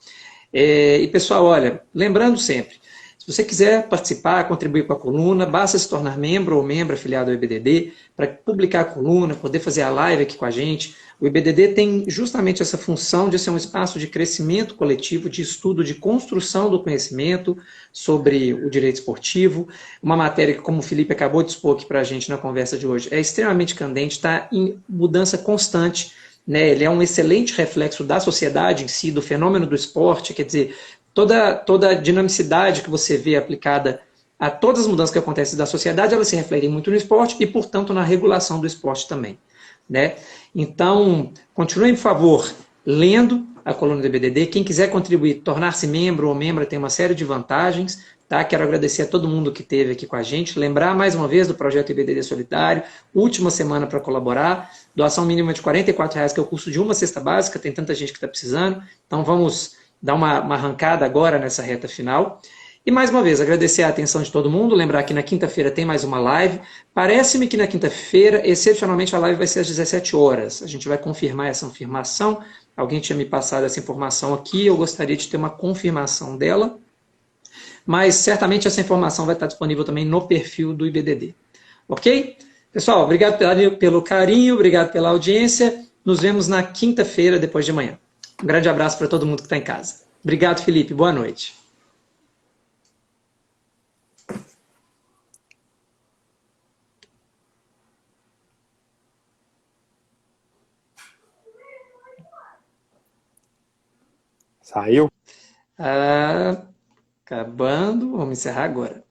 E pessoal, olha, lembrando sempre, se você quiser participar, contribuir com a coluna, basta se tornar membro ou membro afiliado ao IBDD para publicar a coluna, poder fazer a live aqui com a gente. O IBDD tem justamente essa função de ser um espaço de crescimento coletivo, de estudo, de construção do conhecimento sobre o direito esportivo. Uma matéria que, como o Felipe acabou de expor aqui para a gente na conversa de hoje, é extremamente candente, está em mudança constante. Né, ele é um excelente reflexo da sociedade em si, do fenômeno do esporte, quer dizer, toda a dinamicidade que você vê aplicada a todas as mudanças que acontecem da sociedade, elas se refletem muito no esporte e, portanto, na regulação do esporte também. Né? Então, continuem, por favor, lendo a coluna do IBDD. Quem quiser contribuir, tornar-se membro ou membra, tem uma série de vantagens. Tá? Quero agradecer a todo mundo que esteve aqui com a gente. Lembrar mais uma vez do projeto IBDD Solidário, última semana para colaborar. Doação mínima de R$44, que é o custo de uma cesta básica, tem tanta gente que está precisando. Então vamos dar uma arrancada agora nessa reta final. E mais uma vez, agradecer a atenção de todo mundo, lembrar que na quinta-feira tem mais uma live. Parece-me que na quinta-feira, excepcionalmente, a live vai ser às 17 horas. A gente vai confirmar essa afirmação. Alguém tinha me passado essa informação aqui, eu gostaria de ter uma confirmação dela. Mas certamente essa informação vai estar disponível também no perfil do IBDD. Ok? Pessoal, obrigado pelo carinho, obrigado pela audiência. Nos vemos na quinta-feira, depois de amanhã. Um grande abraço para todo mundo que está em casa. Obrigado, Felipe. Boa noite. Saiu? Acabando. Vamos encerrar agora.